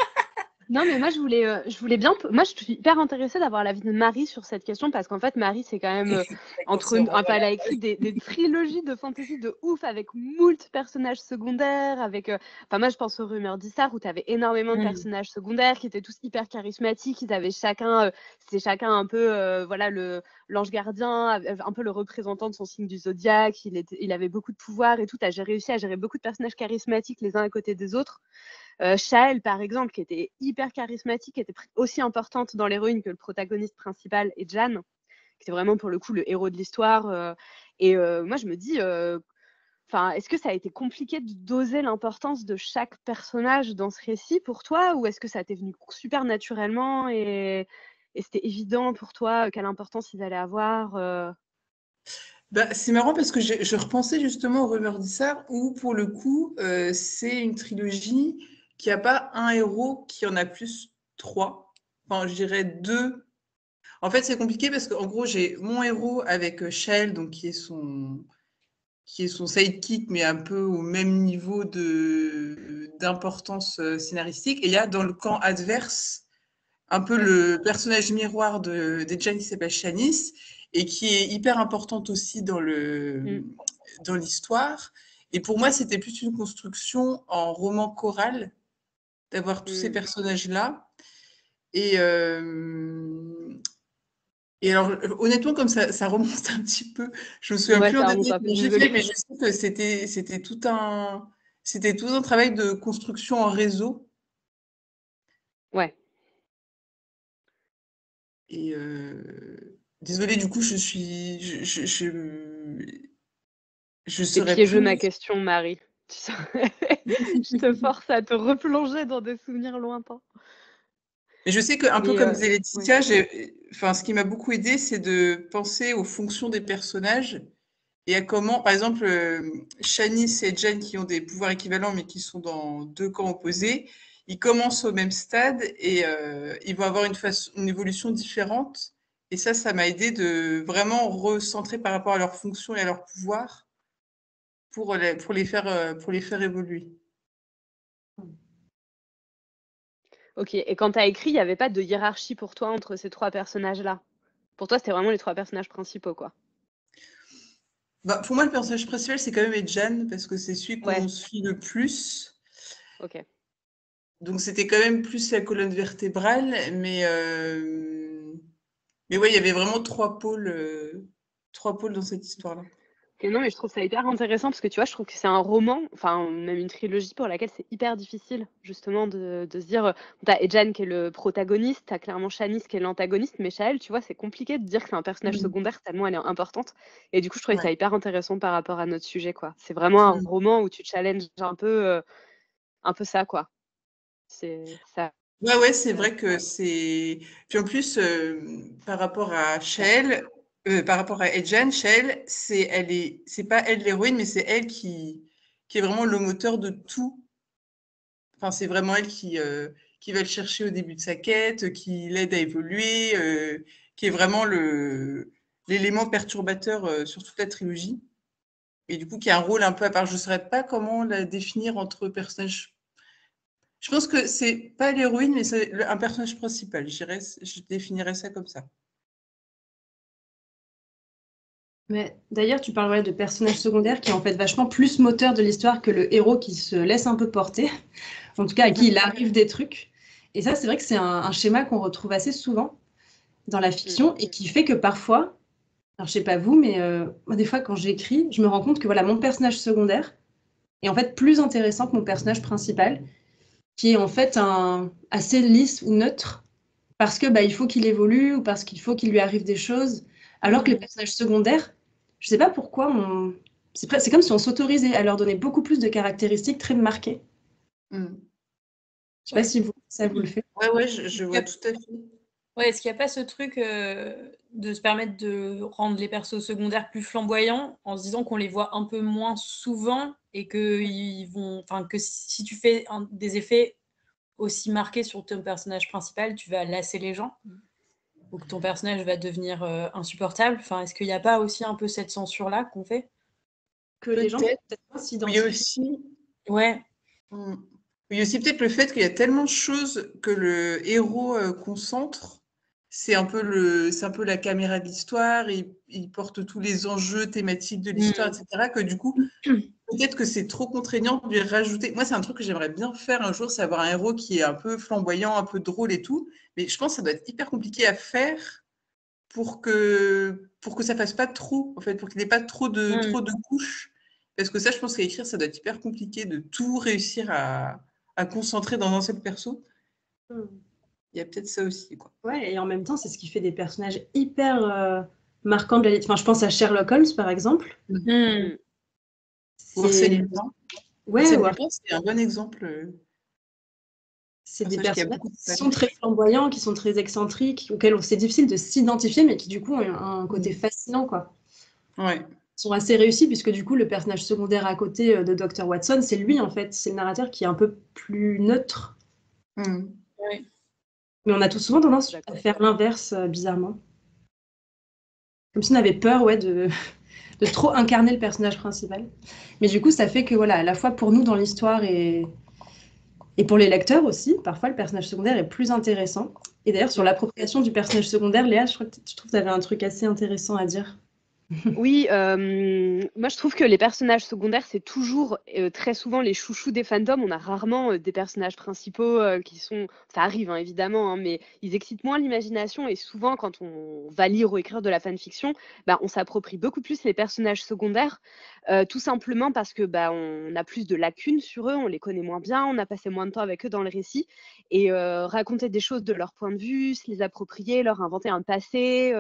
Non, mais moi, je voulais bien. Moi, je suis hyper intéressée d'avoir l'avis de Marie sur cette question parce qu'en fait, Marie, c'est quand même elle a écrit des trilogies de fantasy de ouf avec moult personnages secondaires. Enfin, moi, je pense aux Rumeurs d'Issar où tu avais énormément de personnages secondaires qui étaient tous hyper charismatiques. Ils avaient c'était chacun un peu, voilà, l'ange gardien, un peu le représentant de son signe du zodiaque. Il avait beaucoup de pouvoir et tout. J'ai réussi à gérer beaucoup de personnages charismatiques les uns à côté des autres. Shael, par exemple, qui était hyper charismatique, qui était aussi importante dans l'héroïne que le protagoniste principal, et Jan, qui était vraiment pour le coup le héros de l'histoire. Moi, je me dis, est-ce que ça a été compliqué de doser l'importance de chaque personnage dans ce récit pour toi, ou est-ce que ça t'est venu super naturellement et et c'était évident pour toi quelle importance ils allaient avoir C'est marrant parce que je repensais justement au River d'Issar où, pour le coup, c'est une trilogie qui n'a pas un héros qui en a plus 3. Enfin, je dirais 2. En fait, c'est compliqué parce qu'en gros, j'ai mon héros avec Shael, donc qui est son sidekick, mais un peu au même niveau d'importance scénaristique. Et il y a dans le camp adverse un peu le personnage miroir d'Edjan qui s'appelle Shanice et qui est hyper importante aussi dans l'histoire. Et pour moi, c'était plus une construction en roman choral d'avoir tous ces personnages-là. Et alors, honnêtement, comme ça remonte un petit peu, je me souviens plus en détail comment j'ai fait, mais je sais que c'était tout un travail de construction en réseau. Ouais. Et désolée, du coup, je serais piégeux plus... ma question, Marie. Je te force à te replonger dans des souvenirs lointains. Mais je sais qu'un peu comme disait Laetitia, ce qui m'a beaucoup aidé, c'est de penser aux fonctions des personnages et à comment, par exemple, Shanice et Jen, qui ont des pouvoirs équivalents mais qui sont dans 2 camps opposés, ils commencent au même stade et ils vont avoir une évolution différente. Et ça m'a aidé de vraiment recentrer par rapport à leurs fonctions et à leurs pouvoirs pour les faire évoluer. Ok, et quand tu as écrit, il n'y avait pas de hiérarchie pour toi entre ces 3 personnages-là? Pour toi, c'était vraiment les 3 personnages principaux, quoi? Pour moi, le personnage principal, c'est quand même Edjan, parce que c'est celui qu'on suit le plus. Ok. Donc, c'était quand même plus la colonne vertébrale, mais ouais, il y avait vraiment 3 pôles dans cette histoire-là. Et non, mais je trouve ça hyper intéressant parce que tu vois, je trouve que c'est un roman, enfin même une trilogie pour laquelle c'est hyper difficile justement de se dire, t'as Edjan qui est le protagoniste, t'as clairement Shanice qui est l'antagoniste, mais Shael, tu vois, c'est compliqué de dire que c'est un personnage secondaire tellement elle est importante. Et du coup, je trouvais ça hyper intéressant par rapport à notre sujet, quoi. C'est vraiment un roman où tu challenges un peu ça, quoi. C'est ça. Ouais, c'est vrai que c'est... Puis en plus, par rapport à Shael, par rapport à Edjan, Shael, c'est pas elle l'héroïne, mais c'est elle qui est vraiment le moteur de tout. Enfin, c'est vraiment elle qui va le chercher au début de sa quête, qui l'aide à évoluer, qui est vraiment l'élément perturbateur sur toute la trilogie. Et du coup, qui a un rôle un peu à part. Je ne saurais pas comment la définir entre personnages. Je pense que c'est pas l'héroïne, mais c'est un personnage principal. Je définirais ça comme ça. Mais d'ailleurs, tu parlerais de personnages secondaires qui est en fait vachement plus moteur de l'histoire que le héros qui se laisse un peu porter. En tout cas, à qui il arrive des trucs. Et ça, c'est vrai que c'est un schéma qu'on retrouve assez souvent dans la fiction et qui fait que parfois, alors je sais pas vous, mais moi, des fois, quand j'écris, je me rends compte que voilà, mon personnage secondaire est en fait plus intéressant que mon personnage principal, qui est en fait assez lisse ou neutre, parce que il faut qu'il évolue ou parce qu'il faut qu'il lui arrive des choses, alors que les personnages secondaires, je sais pas pourquoi, c'est comme si on s'autorisait à leur donner beaucoup plus de caractéristiques très marquées. Je sais pas si ça vous le fait. Ouais, je vois tout à fait. Ouais, est-ce qu'il n'y a pas ce truc de se permettre de rendre les persos secondaires plus flamboyants en se disant qu'on les voit un peu moins souvent et que si tu fais des effets aussi marqués sur ton personnage principal, tu vas lasser les gens ou que ton personnage va devenir insupportable. Enfin, est-ce qu'il n'y a pas aussi un peu cette censure-là qu'on fait? Que les gens peut-être pas s'identifient. Il y a aussi... Ouais. Il y a aussi peut-être le fait qu'il y a tellement de choses que le héros concentre. C'est un peu la caméra de l'histoire, il porte tous les enjeux thématiques de l'histoire, etc. Que du coup, peut-être que c'est trop contraignant de lui rajouter. Moi, c'est un truc que j'aimerais bien faire un jour, c'est avoir un héros qui est un peu flamboyant, un peu drôle et tout. Mais je pense que ça doit être hyper compliqué à faire pour que ça fasse pas trop, en fait, pour qu'il n'ait pas trop de couches. Parce que ça, je pense qu'à écrire, ça doit être hyper compliqué de tout réussir à concentrer dans un seul perso. Il y a peut-être ça aussi, quoi. Ouais, et en même temps, c'est ce qui fait des personnages hyper marquants de la littérature. Enfin, je pense à Sherlock Holmes, par exemple. Ou Arsène Lupin. Ouais, Arsène Lupin, c'est un bon exemple. C'est Un des personnage qui a personnages beaucoup de qui sont très flamboyants, qui sont très excentriques, auxquels c'est difficile de s'identifier, mais qui du coup ont un côté fascinant, quoi. Ouais. Ils sont assez réussis, puisque du coup, le personnage secondaire à côté de Dr. Watson, c'est lui, en fait. C'est le narrateur qui est un peu plus neutre. Ouais. Mais on a tout souvent tendance à D'accord. faire l'inverse, bizarrement. Comme si on avait peur, ouais, de trop incarner le personnage principal. Mais du coup, ça fait que, voilà, à la fois pour nous dans l'histoire et pour les lecteurs aussi, parfois le personnage secondaire est plus intéressant. Et d'ailleurs, sur l'appropriation du personnage secondaire, Léa, je trouve que tu avais un truc assez intéressant à dire. Oui, moi je trouve que les personnages secondaires, c'est toujours très souvent les chouchous des fandoms. On a rarement des personnages principaux qui sont. Ça arrive hein, évidemment, hein, mais ils excitent moins l'imagination. Et souvent, quand on va lire ou écrire de la fanfiction, bah, on s'approprie beaucoup plus les personnages secondaires, tout simplement parce que bah, on a plus de lacunes sur eux, on les connaît moins bien, on a passé moins de temps avec eux dans le récit. Et raconter des choses de leur point de vue, se les approprier, leur inventer un passé.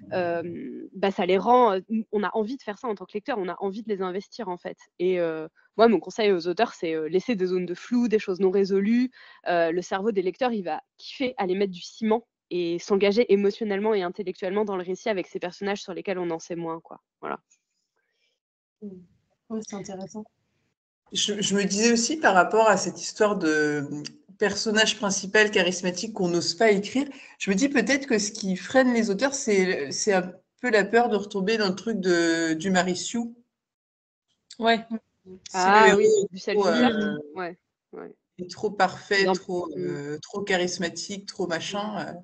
Bah, ça les rend. On a envie de faire ça en tant que lecteur, on a envie de les investir en fait. Et moi, mon conseil aux auteurs, c'est laisser des zones de flou, des choses non résolues. Le cerveau des lecteurs, il va kiffer à les mettre du ciment et s'engager émotionnellement et intellectuellement dans le récit avec ces personnages sur lesquels on en sait moins, quoi. Voilà. Ouais, c'est intéressant. Je me disais aussi par rapport à cette histoire de personnage principal charismatique qu'on n'ose pas écrire, je me dis peut-être que ce qui freine les auteurs, c'est un peu la peur de retomber dans le truc du Mary Sue. Ouais. Si le héros oui, est du trop, self-insert. Ouais. est trop parfait, Dans- trop charismatique, trop machin,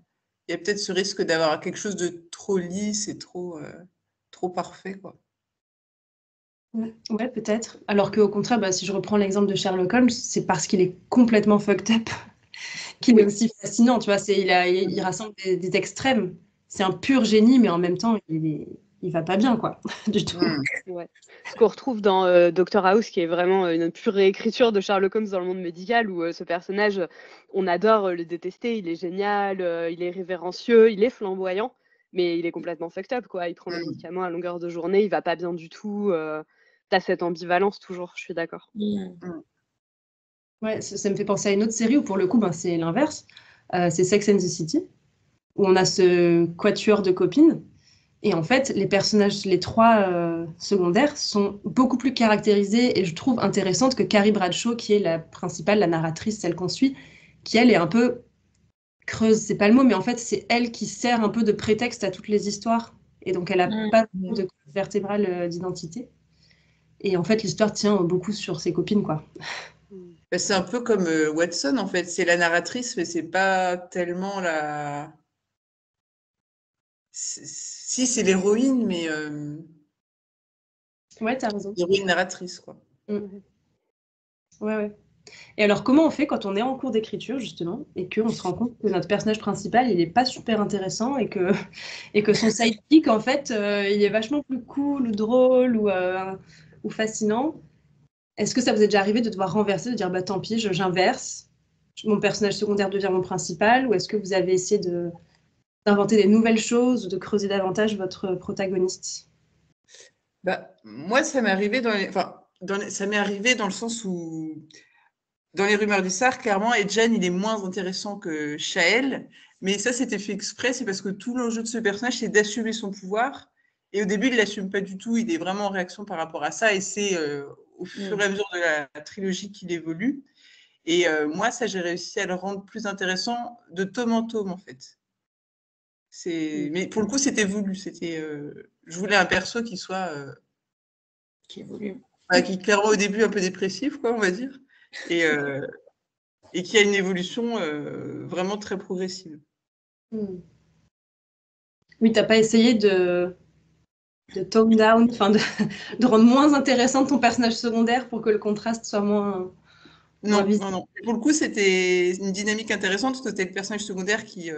il y a peut-être ce risque d'avoir quelque chose de trop lisse et trop parfait, quoi. Ouais, peut-être. Alors qu'au contraire, bah, si je reprends l'exemple de Sherlock Holmes, c'est parce qu'il est complètement fucked up qu'il est aussi fascinant. Tu vois, il rassemble des extrêmes. C'est un pur génie, mais en même temps, il va pas bien, quoi, du tout. Ouais. Ce qu'on retrouve dans Dr House, qui est vraiment une pure réécriture de Sherlock Holmes dans le monde médical, où ce personnage, on adore le détester, il est génial, il est révérencieux, il est flamboyant, mais il est complètement fucked up, quoi. Il prend des médicaments à longueur de journée, il va pas bien du tout. T'as cette ambivalence toujours, je suis d'accord. Ouais, ça me fait penser à une autre série où pour le coup, ben, c'est l'inverse. C'est Sex and the City, où on a ce quatuor de copines. Et en fait, les personnages, les trois secondaires, sont beaucoup plus caractérisés et je trouve intéressantes que Carrie Bradshaw, qui est la principale, la narratrice, celle qu'on suit, qui elle est un peu creuse, c'est pas le mot, mais en fait, c'est elle qui sert un peu de prétexte à toutes les histoires. Et donc, elle n'a pas de colonne vertébrale d'identité. Et en fait, l'histoire tient beaucoup sur ses copines, quoi. Bah, c'est un peu comme Watson, en fait. C'est la narratrice, mais c'est pas tellement la... Si, c'est l'héroïne, mais Ouais, t'as raison. l'héroïne narratrice, quoi. Ouais. Et alors, comment on fait quand on est en cours d'écriture, justement, et qu'on se rend compte que notre personnage principal, il n'est pas super intéressant et que son sidekick, en fait, il est vachement plus cool ou drôle ou fascinant. Est-ce que ça vous est déjà arrivé de devoir renverser, de dire, bah tant pis, j'inverse, mon personnage secondaire devient mon principal, ou est-ce que vous avez essayé d'inventer des nouvelles choses ou de creuser davantage votre protagoniste? Bah, moi, ça m'est arrivé ça m'est arrivé dans le sens où, dans les rumeurs du Sar, clairement, Edjan, il est moins intéressant que Shael, mais ça, c'était fait exprès, c'est parce que tout l'enjeu de ce personnage, c'est d'assumer son pouvoir, et au début, il l'assume pas du tout, il est vraiment en réaction par rapport à ça, et c'est au fur et à mesure de la trilogie qu'il évolue. Et moi, ça, j'ai réussi à le rendre plus intéressant de tome en tome, en fait. Mais pour le coup, c'était voulu. Je voulais un perso qui soit... Qui évolue. qui clairement au début un peu dépressif, quoi, on va dire, et qui a une évolution vraiment très progressive. Oui, t'as pas essayé de tone down, enfin de rendre moins intéressant ton personnage secondaire pour que le contraste soit moins visible. Non. Pour le coup, c'était une dynamique intéressante parce que c'était le personnage secondaire qui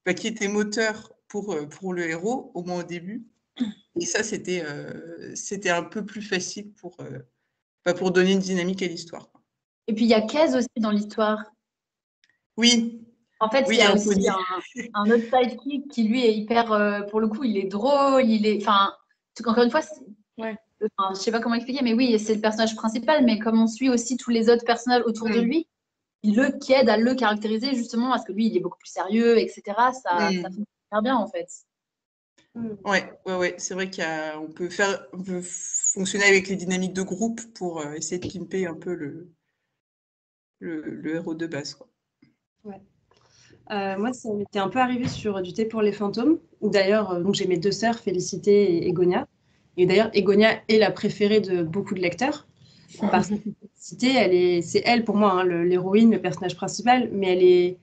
était moteur pour le héros, au moins au début. Et ça, c'était un peu plus facile pour donner une dynamique à l'histoire. Et puis il y a Kez aussi dans l'histoire. Oui. En fait, Oui, il y a aussi un autre sidekick qui lui est hyper, pour le coup, il est drôle, enfin, encore une fois, je sais pas comment expliquer, mais oui, c'est le personnage principal, mais comme on suit aussi tous les autres personnages autour de lui, qui aide à le caractériser justement parce que lui, il est beaucoup plus sérieux, etc. Ça fonctionne super bien en fait. Ouais. C'est vrai qu'on peut fonctionner avec les dynamiques de groupe pour essayer de pimper un peu le héros de base, quoi. Ouais. Moi, ça m'était un peu arrivé sur du thé pour les fantômes, où d'ailleurs, donc j'ai mes 2 sœurs, Félicité et Egonia. Et d'ailleurs, Egonia est la préférée de beaucoup de lecteurs. Parce que Félicité, c'est elle pour moi, hein, l'héroïne, le personnage principal, mais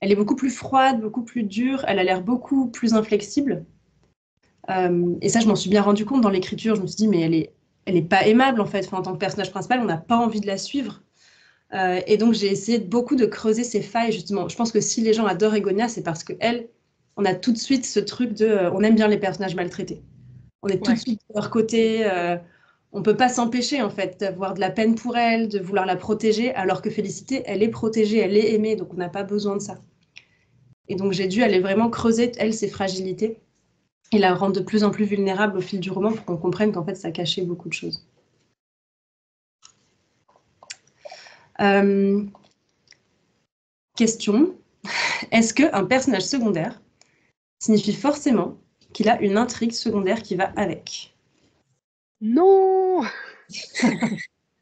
elle est beaucoup plus froide, beaucoup plus dure, elle a l'air beaucoup plus inflexible. Et ça, je m'en suis bien rendu compte dans l'écriture. Je me suis dit, mais elle est pas aimable en fait. Enfin, en tant que personnage principal, on n'a pas envie de la suivre. Et donc, j'ai essayé beaucoup de creuser ces failles, justement. Je pense que si les gens adorent Egonia, c'est parce qu'elle, on a tout de suite ce truc de on aime bien les personnages maltraités. On est tout de suite de leur côté. On ne peut pas s'empêcher, en fait, d'avoir de la peine pour elle, de vouloir la protéger, alors que Félicité, elle est protégée, elle est aimée, donc on n'a pas besoin de ça. Et donc, j'ai dû aller vraiment creuser, elle, ses fragilités, et la rendre de plus en plus vulnérable au fil du roman pour qu'on comprenne qu'en fait, ça cachait beaucoup de choses. Question. Est-ce qu'un personnage secondaire signifie forcément qu'il a une intrigue secondaire qui va avec? Non.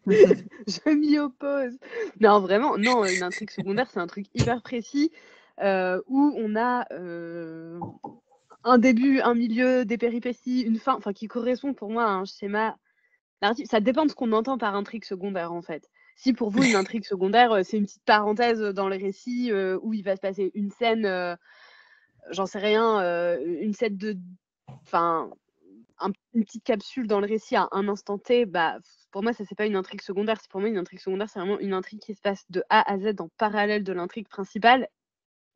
Je m'y oppose. Non, vraiment, non, une intrigue secondaire, c'est un truc hyper précis où on a un début, un milieu, des péripéties, une fin, enfin qui correspond pour moi à un schéma narratif. Ça dépend de ce qu'on entend par intrigue secondaire, en fait. Si pour vous, une intrigue secondaire, c'est une petite parenthèse dans le récit où il va se passer une scène, j'en sais rien, une scène de... Enfin, une petite capsule dans le récit à un instant T, bah, pour moi, ça, c'est pas une intrigue secondaire. Pour moi, une intrigue secondaire, c'est vraiment une intrigue qui se passe de A à Z en parallèle de l'intrigue principale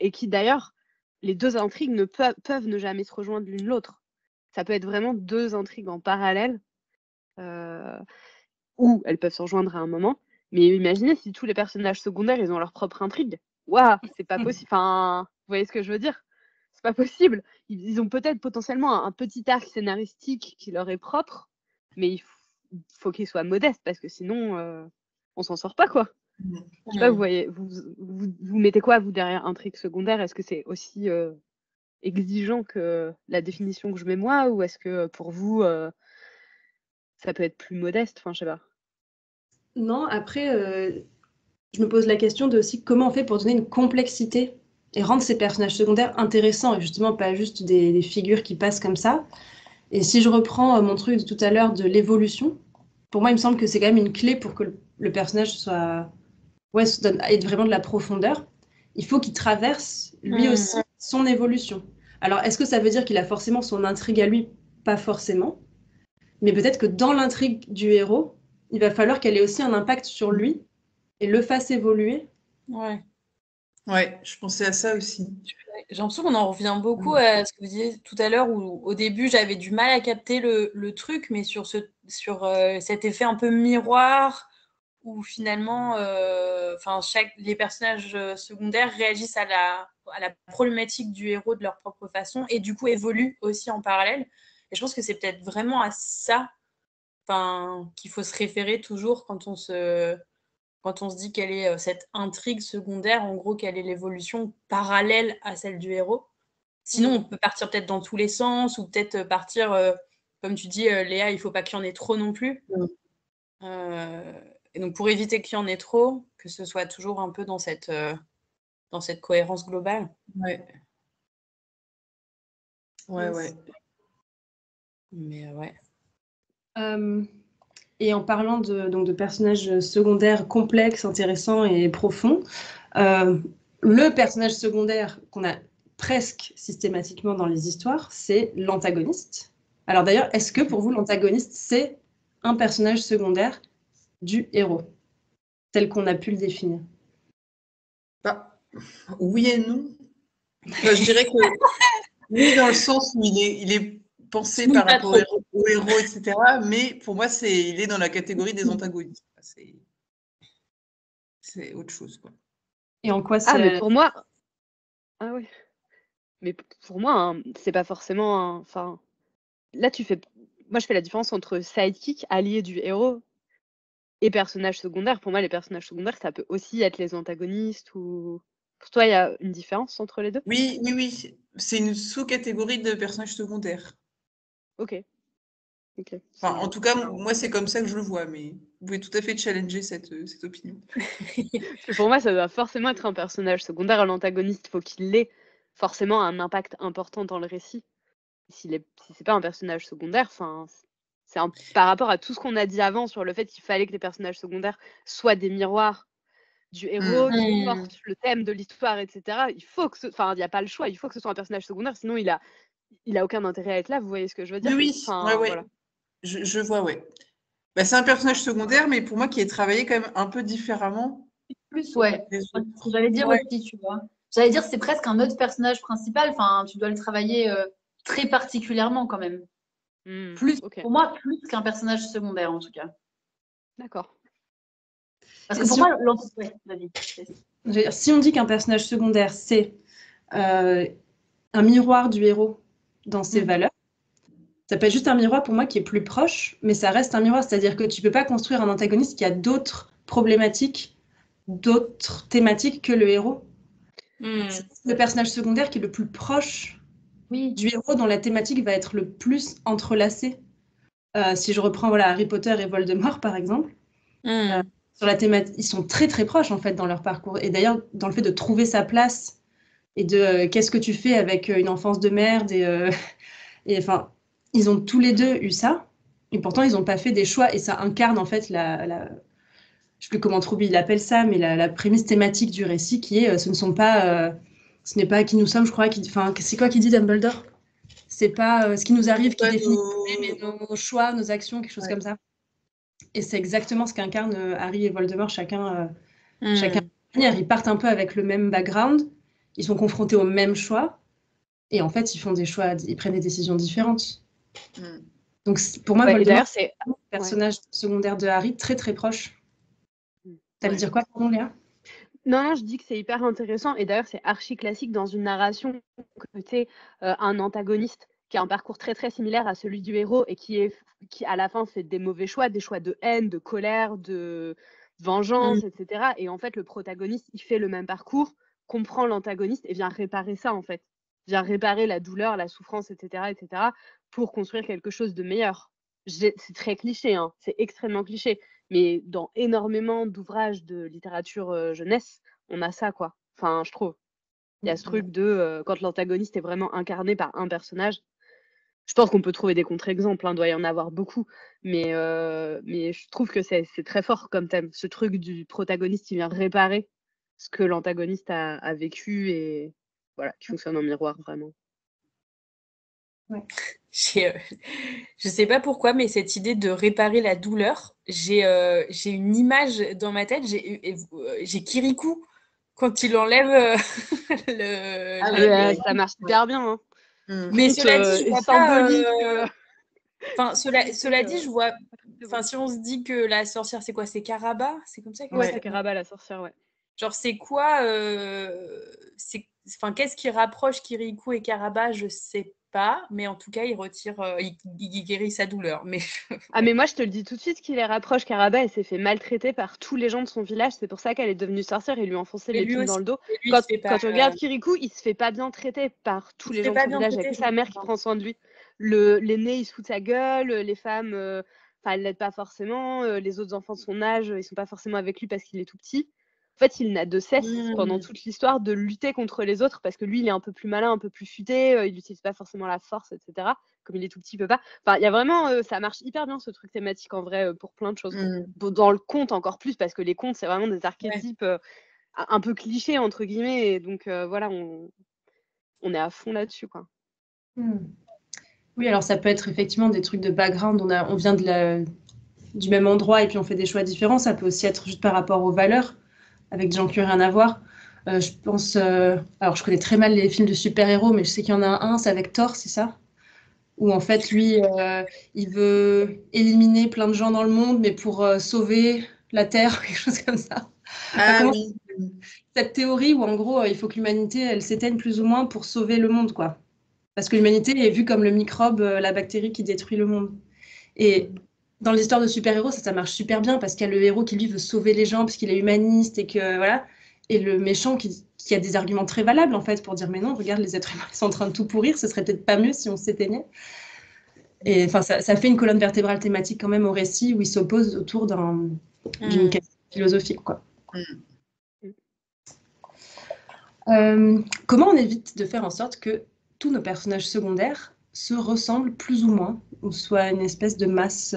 et qui, d'ailleurs, les 2 intrigues peuvent ne jamais se rejoindre l'une l'autre. Ça peut être vraiment 2 intrigues en parallèle ou elles peuvent se rejoindre à un moment. Mais imaginez si tous les personnages secondaires, ils ont leur propre intrigue. Waouh, c'est pas possible. Enfin, vous voyez ce que je veux dire? C'est pas possible. Ils ont peut-être potentiellement un petit arc scénaristique qui leur est propre, mais il faut qu'il soit modeste parce que sinon, on s'en sort pas, quoi. Je sais pas, vous mettez quoi, vous, derrière intrigue secondaire? Est-ce que c'est aussi exigeant que la définition que je mets moi, ou est-ce que pour vous, ça peut être plus modeste? Enfin, je sais pas. Non, après, je me pose la question de aussi comment on fait pour donner une complexité et rendre ces personnages secondaires intéressants et justement pas juste des figures qui passent comme ça. Et si je reprends mon truc de tout à l'heure de l'évolution, pour moi, il me semble que c'est quand même une clé pour que le personnage ait vraiment de la profondeur. Il faut qu'il traverse lui aussi son évolution. Alors, est-ce que ça veut dire qu'il a forcément son intrigue à lui? Pas forcément. Mais peut-être que dans l'intrigue du héros, il va falloir qu'elle ait aussi un impact sur lui et le fasse évoluer. Ouais, je pensais à ça aussi. J'ai l'impression qu'on en revient beaucoup à ce que vous disiez tout à l'heure, où au début j'avais du mal à capter le truc, mais sur cet effet un peu miroir, où finalement les personnages secondaires réagissent à la problématique du héros de leur propre façon et du coup évoluent aussi en parallèle. Et je pense que c'est peut-être vraiment à ça qu'il faut se référer toujours quand on se dit quelle est cette intrigue secondaire, en gros, quelle est l'évolution parallèle à celle du héros. Sinon, on peut partir peut-être dans tous les sens, ou peut-être partir, comme tu dis, Léa, il ne faut pas qu'il y en ait trop non plus. Et donc, pour éviter qu'il y en ait trop, que ce soit toujours un peu dans cette cohérence globale. Ouais. Mais ouais. Et en parlant de personnages secondaires complexes, intéressants et profonds, le personnage secondaire qu'on a presque systématiquement dans les histoires, c'est l'antagoniste. Alors d'ailleurs, est-ce que pour vous, l'antagoniste, c'est un personnage secondaire du héros, tel qu'on a pu le définir? Oui et non. Je dirais que oui, dans le sens où il est pensé par rapport au héros, etc. Mais pour moi, il est dans la catégorie des antagonistes. C'est autre chose, quoi. Et en quoi Ah, mais pour moi... Ah oui. Mais pour moi, hein, c'est pas forcément... Enfin, là, moi, je fais la différence entre sidekick, allié du héros. Et personnages secondaires, pour moi, les personnages secondaires, ça peut aussi être les antagonistes ou... Pour toi, il y a une différence entre les deux? Oui, oui, oui. C'est une sous-catégorie de personnages secondaires. Ok. Enfin, en tout cas, moi, c'est comme ça que je le vois, mais vous pouvez tout à fait challenger cette opinion. Parce que pour moi, ça doit forcément être un personnage secondaire. L'antagoniste, il faut qu'il ait forcément un impact important dans le récit. Si c'est pas un personnage secondaire, c'est par rapport à tout ce qu'on a dit avant sur le fait qu'il fallait que les personnages secondaires soient des miroirs du héros, qui portent le thème de l'histoire, etc. Il faut que il n'y a pas le choix, il faut que ce soit un personnage secondaire, sinon il a aucun intérêt à être là, vous voyez ce que je veux dire? Oui, ouais. Voilà. Je vois, ouais. Bah, c'est un personnage secondaire, mais pour moi qui est travaillé quand même un peu différemment. Plus, ouais. J'allais dire aussi, tu vois. J'allais dire, c'est presque un autre personnage principal. Enfin, tu dois le travailler très particulièrement quand même. Pour moi, plus qu'un personnage secondaire en tout cas. D'accord. Parce que pour moi, vas-y. Si on dit qu'un personnage secondaire, c'est un miroir du héros dans ses valeurs, ça peut être juste un miroir pour moi qui est plus proche, mais ça reste un miroir. C'est-à-dire que tu ne peux pas construire un antagoniste qui a d'autres problématiques, d'autres thématiques que le héros. C'est le personnage secondaire qui est le plus proche du héros, dont la thématique va être le plus entrelacée. Si je reprends Harry Potter et Voldemort, par exemple, sur la thématique, ils sont très très proches en fait dans leur parcours. Et d'ailleurs, dans le fait de trouver sa place et de qu'est-ce que tu fais avec une enfance de merde et enfin, ils ont tous les deux eu ça. Et pourtant, ils n'ont pas fait des choix. Et ça incarne en fait je ne sais plus comment Troubi il appelle ça, mais la prémisse thématique du récit qui est ce n'est pas qui nous sommes, je crois. C'est quoi qui dit Dumbledore? C'est pas ce qui nous arrive qui définit, mais nos choix, nos actions, quelque chose comme ça. Et c'est exactement ce qu'incarnent Harry et Voldemort, chacun manière. Ils partent un peu avec le même background, ils sont confrontés aux mêmes choix, et en fait, ils font des choix, ils prennent des décisions différentes. Donc pour moi, Voldemort, c'est un personnage secondaire de Harry très très proche. T'allais dire quoi, pardon, Léa? Non, je dis que c'est hyper intéressant, et d'ailleurs c'est archi classique dans une narration que tu aies un antagoniste qui a un parcours très très similaire à celui du héros et qui à la fin fait des mauvais choix, des choix de haine, de colère, de vengeance, etc. Et en fait le protagoniste il fait le même parcours, comprend l'antagoniste et vient réparer ça en fait, vient réparer la douleur, la souffrance, etc. pour construire quelque chose de meilleur. C'est très cliché, hein, c'est extrêmement cliché. Mais dans énormément d'ouvrages de littérature jeunesse, on a ça, quoi. Enfin, je trouve. Il y a ce truc de quand l'antagoniste est vraiment incarné par un personnage. Je pense qu'on peut trouver des contre-exemples, il doit y en avoir beaucoup. Mais je trouve que c'est très fort comme thème. Ce truc du protagoniste qui vient réparer ce que l'antagoniste a vécu et voilà, qui fonctionne en miroir, vraiment. Ouais. Je sais pas pourquoi, mais cette idée de réparer la douleur, j'ai une image dans ma tête. J'ai Kirikou quand il enlève ça marche super bien. Hein. Mais cela dit, je vois pas. Enfin, cela dit, je vois. Enfin, si on se dit que la sorcière, c'est quoi? C'est Caraba? C'est comme ça? Ouais, c'est Caraba, la sorcière, ouais. Genre, c'est quoi Enfin, qu'est-ce qui rapproche Kirikou et Caraba? Je sais pas, mais en tout cas, il retire, il guérit sa douleur. Mais mais moi, je te le dis tout de suite qu'il les rapproche. Caraba, elle s'est fait maltraiter par tous les gens de son village. C'est pour ça qu'elle est devenue sorcière et lui enfoncer l'épine dans le dos. Quand tu regardes Kirikou, il se fait pas bien traiter par tous les gens de son village. Il y a que sa mère qui prend soin de lui. L'aîné, il se fout de sa gueule. Les femmes, elles l'aident pas forcément. Les autres enfants de son âge, ils sont pas forcément avec lui parce qu'il est tout petit. En fait, il n'a de cesse pendant toute l'histoire de lutter contre les autres parce que lui, il est un peu plus malin, un peu plus futé, il n'utilise pas forcément la force, etc. Comme il est tout petit, il peut pas. Enfin, il y a vraiment, ça marche hyper bien ce truc thématique en vrai pour plein de choses. Dans le conte encore plus parce que les contes, c'est vraiment des archétypes un peu clichés entre guillemets. Et donc voilà, on est à fond là-dessus, quoi. Oui, alors ça peut être effectivement des trucs de background. On vient du même endroit et puis on fait des choix différents. Ça peut aussi être juste par rapport aux valeurs, avec des gens qui n'ont rien à voir. Je pense... alors, je connais très mal les films de super-héros, mais je sais qu'il y en a un, c'est avec Thor, c'est ça? Où en fait, lui, il veut éliminer plein de gens dans le monde, mais pour sauver la Terre, quelque chose comme ça. Oui. Cette théorie où, en gros, il faut que l'humanité, elle s'éteigne plus ou moins pour sauver le monde, quoi. Parce que l'humanité est vue comme le microbe, la bactérie qui détruit le monde. Et dans l'histoire de super-héros, ça marche super bien parce qu'il y a le héros qui lui veut sauver les gens parce qu'il est humaniste et que voilà, et le méchant qui a des arguments très valables en fait pour dire mais non, regarde, les êtres humains ils sont en train de tout pourrir, ce serait peut-être pas mieux si on s'éteignait. Et enfin, ça fait une colonne vertébrale thématique quand même au récit où il s'oppose autour d'une question philosophique, quoi. Comment on évite de faire en sorte que tous nos personnages secondaires se ressemblent plus ou moins, ou soient une espèce de masse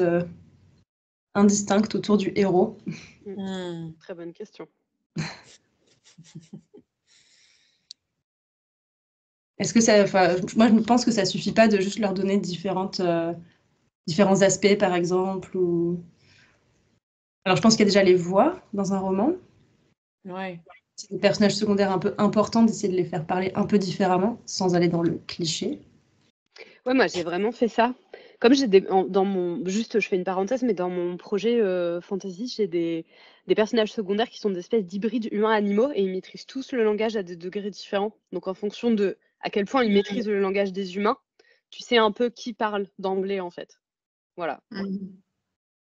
indistincte autour du héros? Très bonne question. Est-ce que moi je pense que ça suffit pas de juste leur donner différents aspects, par exemple, ou... Alors je pense qu'il y a déjà les voix dans un roman. Ouais. C'est des personnages secondaires un peu importants, d'essayer de les faire parler un peu différemment, sans aller dans le cliché. Ouais, moi j'ai vraiment fait ça. Comme j'ai juste je fais une parenthèse, mais dans mon projet fantasy, j'ai des personnages secondaires qui sont des espèces d'hybrides humains-animaux et ils maîtrisent tous le langage à des degrés différents. Donc en fonction de à quel point ils maîtrisent le langage des humains, tu sais un peu qui parle d'emblée en fait. Voilà.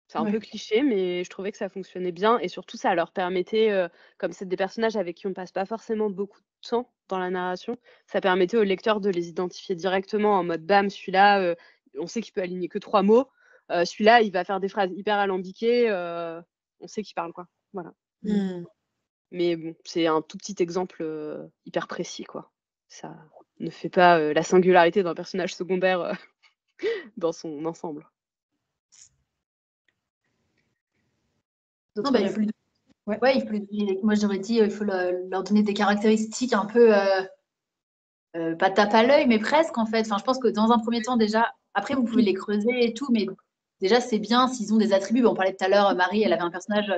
C'est un peu cliché, mais je trouvais que ça fonctionnait bien et surtout ça leur permettait, comme c'est des personnages avec qui on passe pas forcément beaucoup de temps dans la narration, ça permettait au lecteur de les identifier directement en mode bam, celui-là, on sait qu'il peut aligner que 3 mots, celui-là il va faire des phrases hyper alambiquées, on sait qu'il parle quoi. Voilà. Mais bon, c'est un tout petit exemple hyper précis quoi. Ça ne fait pas la singularité d'un personnage secondaire dans son ensemble. Non, bah, il faut moi j'aurais dit il faut leur donner des caractéristiques un peu pas tape à l'œil, mais presque en fait. Enfin, je pense que dans un premier temps déjà, après vous pouvez les creuser et tout, mais déjà c'est bien s'ils ont des attributs. On parlait tout à l'heure, Marie, elle avait un personnage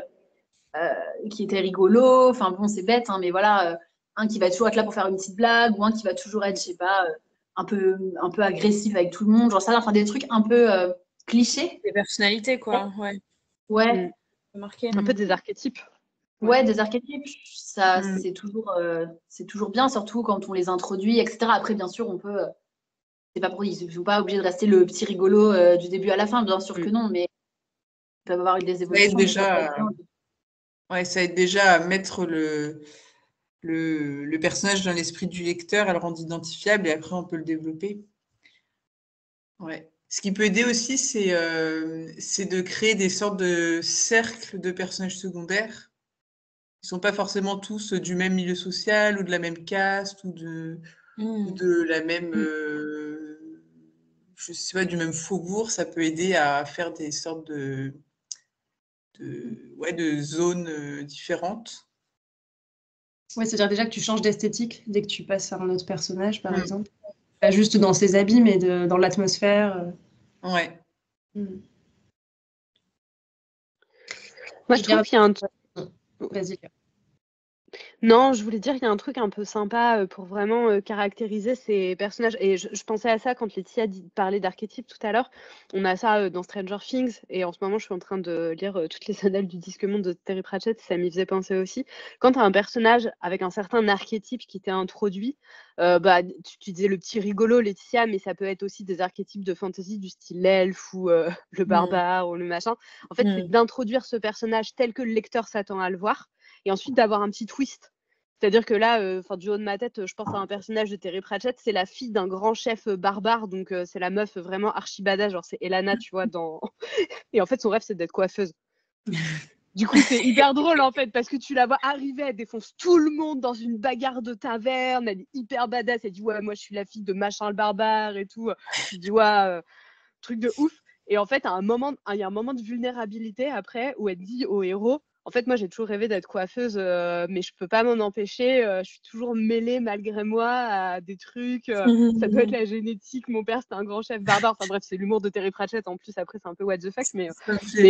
qui était rigolo. Enfin bon, c'est bête, hein, mais voilà, un qui va toujours être là pour faire une petite blague, ou un qui va toujours être, je sais pas, un peu agressif avec tout le monde. Genre ça, enfin des trucs un peu clichés. Des personnalités, quoi. Ouais. Marqué. Un peu des archétypes. Ouais, des archétypes, ça c'est toujours bien, surtout quand on les introduit, etc. Après, bien sûr, on peut. C'est pas pour ils ne sont pas obligés de rester le petit rigolo du début à la fin, bien sûr que non, mais ils peuvent avoir eu des évolutions. Ça aide déjà à mettre le personnage dans l'esprit du lecteur, à le rendre identifiable et après on peut le développer. Ouais. Ce qui peut aider aussi, c'est de créer des sortes de cercles de personnages secondaires. Ils ne sont pas forcément tous du même milieu social ou de la même caste ou de la même, je sais pas, du même faubourg. Ça peut aider à faire des sortes de zones différentes. Oui, c'est-à-dire déjà que tu changes d'esthétique dès que tu passes à un autre personnage, par exemple. Pas juste dans ses habits, mais dans l'atmosphère. Ouais. Moi, je trouve qu'il y a un... Vas-y. Non, je voulais dire qu'il y a un truc un peu sympa pour vraiment caractériser ces personnages. Et je pensais à ça quand Laetitia parlait d'archétypes tout à l'heure. On a ça dans Stranger Things. Et en ce moment, je suis en train de lire toutes les annales du Disque Monde de Terry Pratchett. Ça m'y faisait penser aussi. Quand tu as un personnage avec un certain archétype qui t'est introduit, tu disais le petit rigolo, Laetitia, mais ça peut être aussi des archétypes de fantasy du style l'elfe ou le barbare ou le machin. En fait, c'est d'introduire ce personnage tel que le lecteur s'attend à le voir. Et ensuite d'avoir un petit twist. C'est-à-dire que là, du haut de ma tête, je pense à un personnage de Terry Pratchett, c'est la fille d'un grand chef barbare, donc c'est la meuf vraiment archi badass, genre c'est Elana, tu vois, et en fait, son rêve, c'est d'être coiffeuse. Du coup, c'est hyper drôle, en fait, parce que tu la vois arriver, elle défonce tout le monde dans une bagarre de taverne, elle est hyper badass, elle dit « Ouais, moi, je suis la fille de machin le barbare et tout. » Tu dis « Ouais, truc de ouf. » Et en fait, il y a un moment de vulnérabilité après où elle dit au héros, en fait, moi, j'ai toujours rêvé d'être coiffeuse, mais je peux pas m'en empêcher. Je suis toujours mêlée, malgré moi, à des trucs. Ça doit être la génétique. Mon père, c'était un grand chef barbare. Enfin bref, c'est l'humour de Terry Pratchett. En plus, après, c'est un peu what the fuck. Mais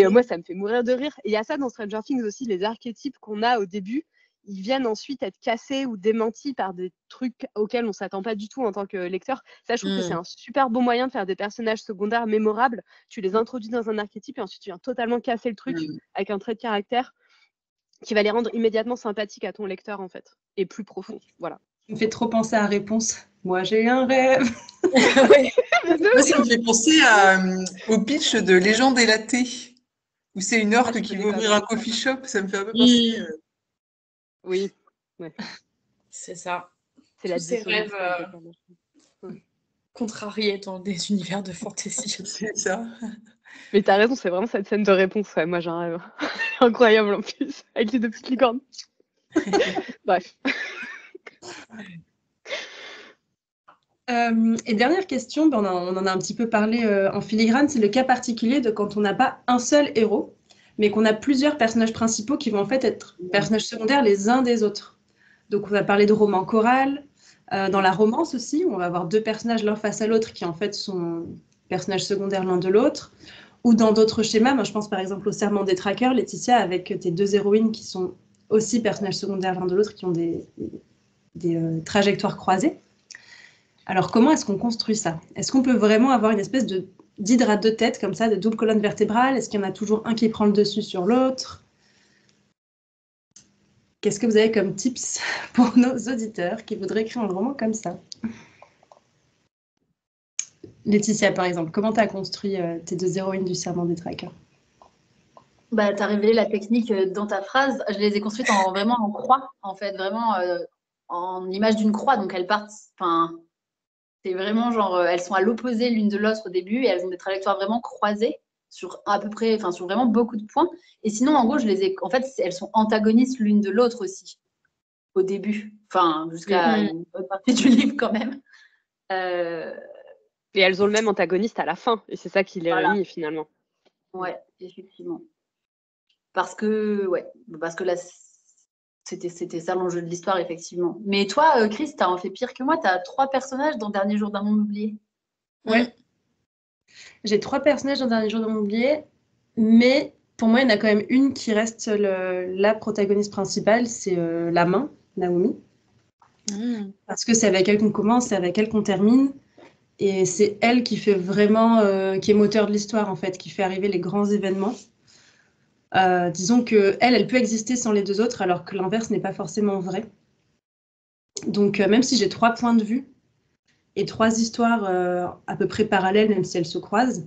moi, ça me fait mourir de rire. Et il y a ça dans Stranger Things aussi, les archétypes qu'on a au début. Ils viennent ensuite être cassés ou démentis par des trucs auxquels on ne s'attend pas du tout en tant que lecteur. Ça, je trouve que c'est un super bon moyen de faire des personnages secondaires mémorables. Tu les introduis dans un archétype et ensuite tu viens totalement casser le truc avec un trait de caractère qui va les rendre immédiatement sympathiques à ton lecteur, en fait, et plus profond. Voilà. Tu me fais trop penser à Réponse. Moi, j'ai un rêve. Mais Moi, ça me fait penser au pitch de Légende et Latte, où c'est une orque qui veut ouvrir un coffee shop. Ça me fait un peu penser. Oui, ouais. C'est ça. C'est la Tous ces dissonance. rêves contrariés dans des univers de fantasy. C'est ça. Mais t'as raison, c'est vraiment cette scène de réponse. Ouais, moi, j'ai un rêve incroyable en plus, avec les 2 petites licornes. Bref. Et dernière question, on en a un petit peu parlé en filigrane, c'est le cas particulier de quand on n'a pas un seul héros, mais qu'on a plusieurs personnages principaux qui vont en fait être personnages secondaires les uns des autres. Donc on va parler de roman choral, dans la romance aussi, on va avoir 2 personnages l'un face à l'autre qui en fait sont personnages secondaires l'un de l'autre, ou dans d'autres schémas, moi je pense par exemple au Serment des traqueurs, Laetitia, avec tes 2 héroïnes qui sont aussi personnages secondaires l'un de l'autre, qui ont des trajectoires croisées. Alors, comment est-ce qu'on construit ça? Est-ce qu'on peut vraiment avoir une espèce d'hydre à 2 têtes, comme ça, de double colonne vertébrale? Est-ce qu'il y en a toujours un qui prend le dessus sur l'autre? Qu'est-ce que vous avez comme tips pour nos auditeurs qui voudraient écrire un roman comme ça? Laetitia, par exemple, comment tu as construit tes 2 héroïnes du Serment des traqueurs? Tu as révélé la technique dans ta phrase. Je les ai construites vraiment en croix, en fait, vraiment en image d'une croix. Donc, elles partent... C'est vraiment genre, elles sont à l'opposé l'une de l'autre au début et elles ont des trajectoires vraiment croisées sur à peu près, sur vraiment beaucoup de points. Et sinon, en gros, en fait, elles sont antagonistes l'une de l'autre aussi au début, jusqu'à une bonne partie du livre quand même. Et elles ont le même antagoniste à la fin, et c'est ça qui les réunit finalement. Ouais, effectivement. Parce que là, c'était ça l'enjeu de l'histoire, effectivement. Mais toi, Chris, t'as en fait pire que moi. T'as 3 personnages dans Dernier jour d'un monde oublié. Ouais. J'ai 3 personnages dans Dernier jour d'un monde oublié, mais pour moi, il y en a quand même une qui reste la protagoniste principale, c'est la main, Naomi. Parce que c'est avec elle qu'on commence, c'est avec elle qu'on termine. Et c'est elle qui fait vraiment, qui est moteur de l'histoire, en fait, qui fait arriver les grands événements. Disons qu'elle peut exister sans les 2 autres, alors que l'inverse n'est pas forcément vrai. Donc, même si j'ai 3 points de vue et 3 histoires à peu près parallèles, même si elles se croisent,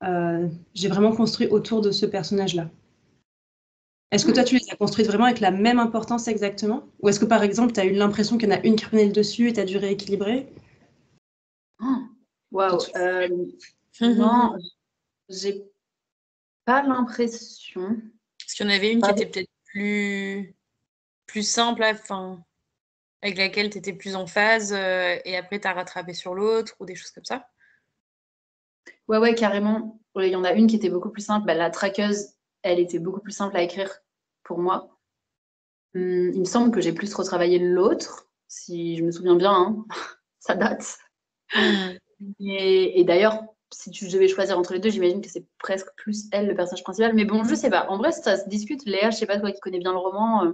j'ai vraiment construit autour de ce personnage-là. Est-ce que toi, tu les as construites vraiment avec la même importance exactement? Ou est-ce que, par exemple, tu as eu l'impression qu'il y en a une qui prenait le dessus et tu as dû rééquilibrer? Waouh. Non, j'ai pas l'impression. Parce qu'il y en avait une qui était peut-être plus simple, avec laquelle tu étais plus en phase, et après tu as rattrapé sur l'autre, ou des choses comme ça? Ouais, carrément. Il y en a une qui était beaucoup plus simple. La traqueuse, elle était beaucoup plus simple à écrire pour moi. Il me semble que j'ai plus retravaillé l'autre, si je me souviens bien. Hein. Ça date. Et d'ailleurs, si tu devais choisir entre les 2, j'imagine que c'est presque plus elle, le personnage principal. Mais bon, je sais pas. En vrai, ça se discute. Léa, je sais pas, toi qui connais bien le roman.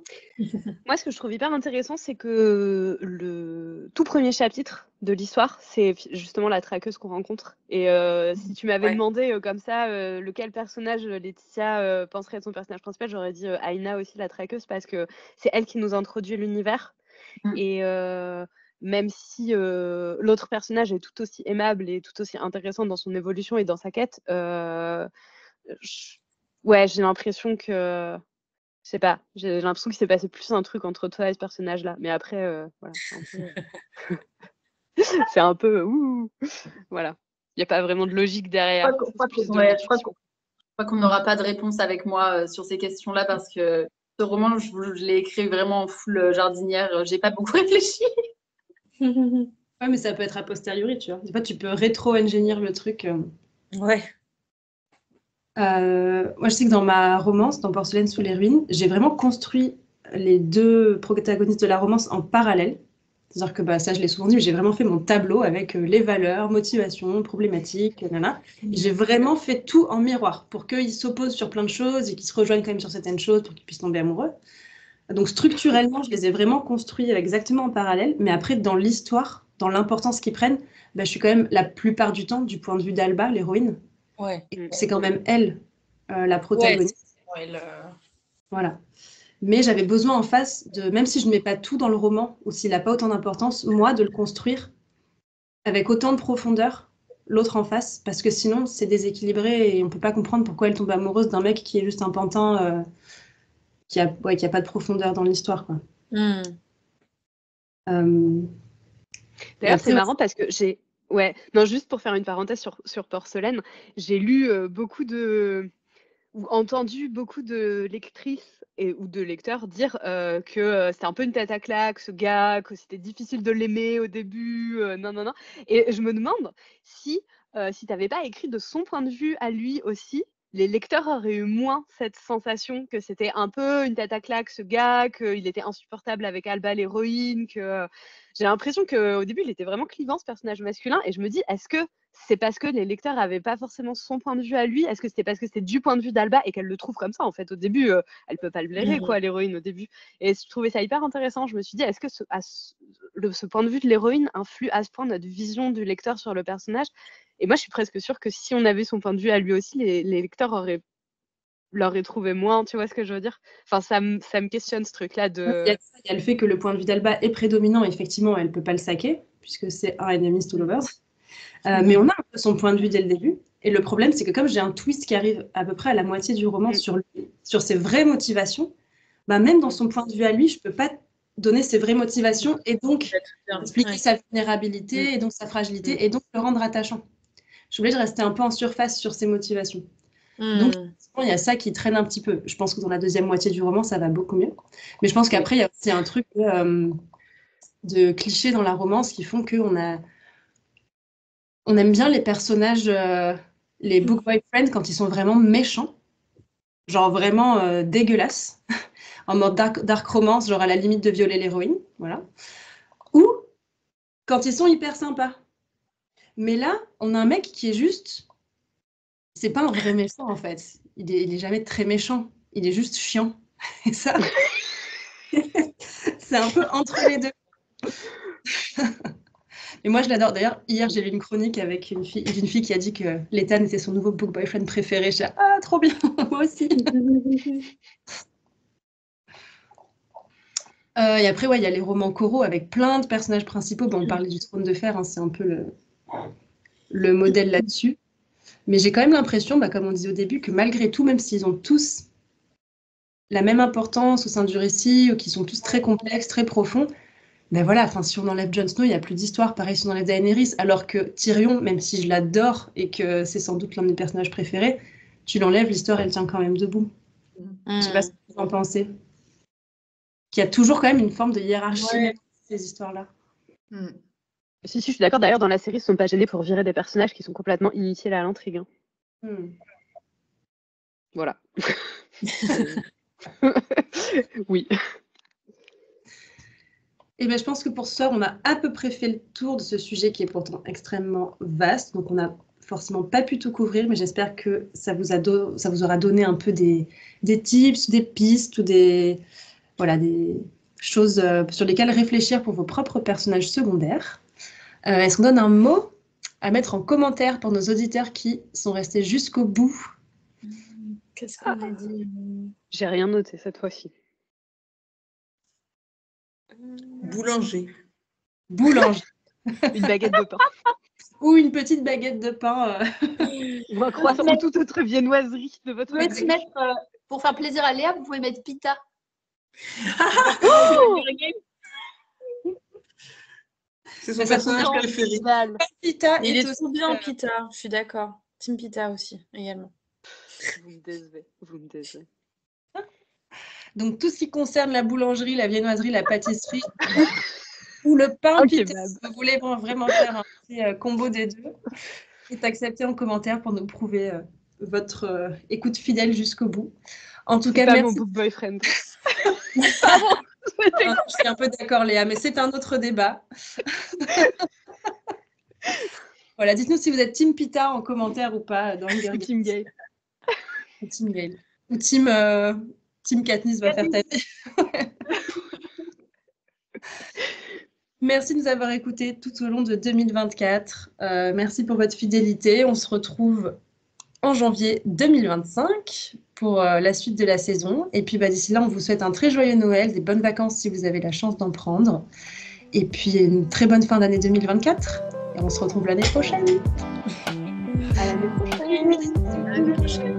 Moi, ce que je trouve hyper intéressant, c'est que le tout premier chapitre de l'histoire, c'est justement la traqueuse qu'on rencontre. Et si tu m'avais demandé comme ça lequel personnage Laetitia penserait être son personnage principal, j'aurais dit Aina aussi, la traqueuse, parce que c'est elle qui nous introduit l'univers. Et même si l'autre personnage est tout aussi aimable et tout aussi intéressant dans son évolution et dans sa quête, j'ai l'impression que... Je sais pas, j'ai l'impression qu'il s'est passé plus un truc entre toi et ce personnage-là. Mais après, voilà, c'est un peu... voilà. Il n'y a pas vraiment de logique derrière. Je crois qu'on n'aura pas de réponse avec moi sur ces questions-là parce que ce roman, je l'ai écrit vraiment en full jardinière. J'ai pas beaucoup réfléchi. Ouais, mais ça peut être a posteriori, tu vois. Des fois, tu peux rétro-ingénier le truc. Ouais. Moi, je sais que dans ma romance, dans Porcelaine sous les ruines, j'ai vraiment construit les 2 protagonistes de la romance en parallèle. C'est-à-dire que ça, je l'ai souvent dit, mais j'ai vraiment fait mon tableau avec les valeurs, motivations, problématiques, J'ai vraiment fait tout en miroir pour qu'ils s'opposent sur plein de choses et qu'ils se rejoignent quand même sur certaines choses pour qu'ils puissent tomber amoureux. Donc, structurellement, je les ai vraiment construits exactement en parallèle. Mais après, dans l'histoire, dans l'importance qu'ils prennent, je suis quand même la plupart du temps du point de vue d'Alba, l'héroïne. Ouais. C'est quand même elle, la protagoniste. Ouais, Voilà. Mais j'avais besoin en face de, même si je ne mets pas tout dans le roman, ou s'il n'a pas autant d'importance, moi, de le construire avec autant de profondeur l'autre en face, parce que sinon c'est déséquilibré et on peut pas comprendre pourquoi elle tombe amoureuse d'un mec qui est juste un pantin, qui a pas de profondeur dans l'histoire, quoi. D'ailleurs, c'est marrant parce que juste pour faire une parenthèse sur Porcelaine, j'ai lu ou entendu beaucoup de lectrices ou de lecteurs dire que c'était un peu une tête à claque, ce gars, que c'était difficile de l'aimer au début, non. Et je me demande si t'avais pas écrit de son point de vue à lui aussi, les lecteurs auraient eu moins cette sensation que c'était un peu une tête à claque, ce gars, qu'il était insupportable avec Alba l'héroïne, que j'ai l'impression qu'au début, il était vraiment clivant, ce personnage masculin, et je me dis, est-ce que c'est parce que les lecteurs n'avaient pas forcément son point de vue à lui? Est-ce que c'était parce que c'était du point de vue d'Alba et qu'elle le trouve comme ça, en fait? Au début, elle peut pas le blairer, quoi, l'héroïne, au début. Et je trouvais ça hyper intéressant. Je me suis dit, est-ce que ce point de vue de l'héroïne influe à ce point notre vision du lecteur sur le personnage? Et moi, je suis presque sûre que si on avait son point de vue à lui aussi, les lecteurs l'auraient trouvé moins, tu vois ce que je veux dire? Enfin, ça me questionne, ce truc-là de... Il y a le fait que le point de vue d'Alba est prédominant, effectivement, elle peut pas le saquer, puisque c'est un enemies to lovers. Mais on a un peu son point de vue dès le début. Et le problème, c'est que comme j'ai un twist qui arrive à peu près à la moitié du roman sur ses vraies motivations, même dans son point de vue à lui, je peux pas donner ses vraies motivations et donc expliquer sa vulnérabilité et donc sa fragilité et donc le rendre attachant. Je suis obligée de rester un peu en surface sur ses motivations. Donc, il y a ça qui traîne un petit peu. Je pense que dans la deuxième moitié du roman, ça va beaucoup mieux. Mais je pense qu'après, il y a aussi un truc de clichés dans la romance qui font qu'on aime bien les personnages, les book boyfriends, quand ils sont vraiment méchants, genre vraiment dégueulasses, en mode dark romance, genre à la limite de violer l'héroïne, voilà. Ou quand ils sont hyper sympas. Mais là, on a un mec qui est juste... C'est pas un vrai méchant, en fait. Il est jamais très méchant. Il est juste chiant. Et ça, c'est un peu entre les deux. Et moi, je l'adore. D'ailleurs, hier, j'ai lu une chronique avec d'une fille qui a dit que Lethan était son nouveau book boyfriend préféré. Je dis, ah, trop bien, moi aussi. Et après, il y a les romans coraux avec plein de personnages principaux. Bon, on parlait du Trône de Fer, hein, c'est un peu le modèle là-dessus. Mais j'ai quand même l'impression, comme on disait au début, que malgré tout, même s'ils ont tous la même importance au sein du récit, ou qu'ils sont tous très complexes, très profonds, voilà, si on enlève Jon Snow, il n'y a plus d'histoire. Pareil si on enlève Daenerys, alors que Tyrion, même si je l'adore et que c'est sans doute l'un de mes personnages préférés, tu l'enlèves, l'histoire, elle tient quand même debout. Je sais pas ce que vous en pensez. Qu'il y a toujours quand même une forme de hiérarchie dans ces histoires-là. Si, je suis d'accord. D'ailleurs, dans la série, ils ne sont pas gênés pour virer des personnages qui sont complètement inutiles à l'intrigue. Voilà. Oui. Et je pense que pour ce soir, on a à peu près fait le tour de ce sujet qui est pourtant extrêmement vaste. Donc, on n'a forcément pas pu tout couvrir, mais j'espère que ça vous aura donné un peu des tips, des pistes ou des choses sur lesquelles réfléchir pour vos propres personnages secondaires. Est-ce qu'on donne un mot à mettre en commentaire pour nos auditeurs qui sont restés jusqu'au bout? Qu'est-ce qu'on a dit? J'ai rien noté cette fois-ci. Boulanger. Une baguette de pain. Ou une petite baguette de pain. Ou un croissant ou toute autre viennoiserie de votre Vous pouvez mettre, pour faire plaisir à Léa, vous pouvez mettre pita. C'est son personnage préféré. Pita il est trop bien, Pita. Je suis d'accord. Team Pita aussi, également. Vous me décevez. Donc, tout ce qui concerne la boulangerie, la viennoiserie, la pâtisserie ou le pain Pita, si vous voulez vraiment faire un petit combo des deux, c'est accepté en commentaire pour nous prouver votre écoute fidèle jusqu'au bout. En tout cas, pas merci. Mon book boyfriend. Je suis un peu d'accord, Léa, mais c'est un autre débat. Voilà, dites-nous si vous êtes Team Pita en commentaire ou pas dans le Team Gay. Team Gale. Ou Team Katniss va faire ta vie. Merci de nous avoir écoutés tout au long de 2024. Merci pour votre fidélité. On se retrouve en janvier 2025 pour la suite de la saison. Et puis d'ici là, on vous souhaite un très joyeux Noël, des bonnes vacances si vous avez la chance d'en prendre. Et puis une très bonne fin d'année 2024. on se retrouve l'année prochaine. À l'année prochaine.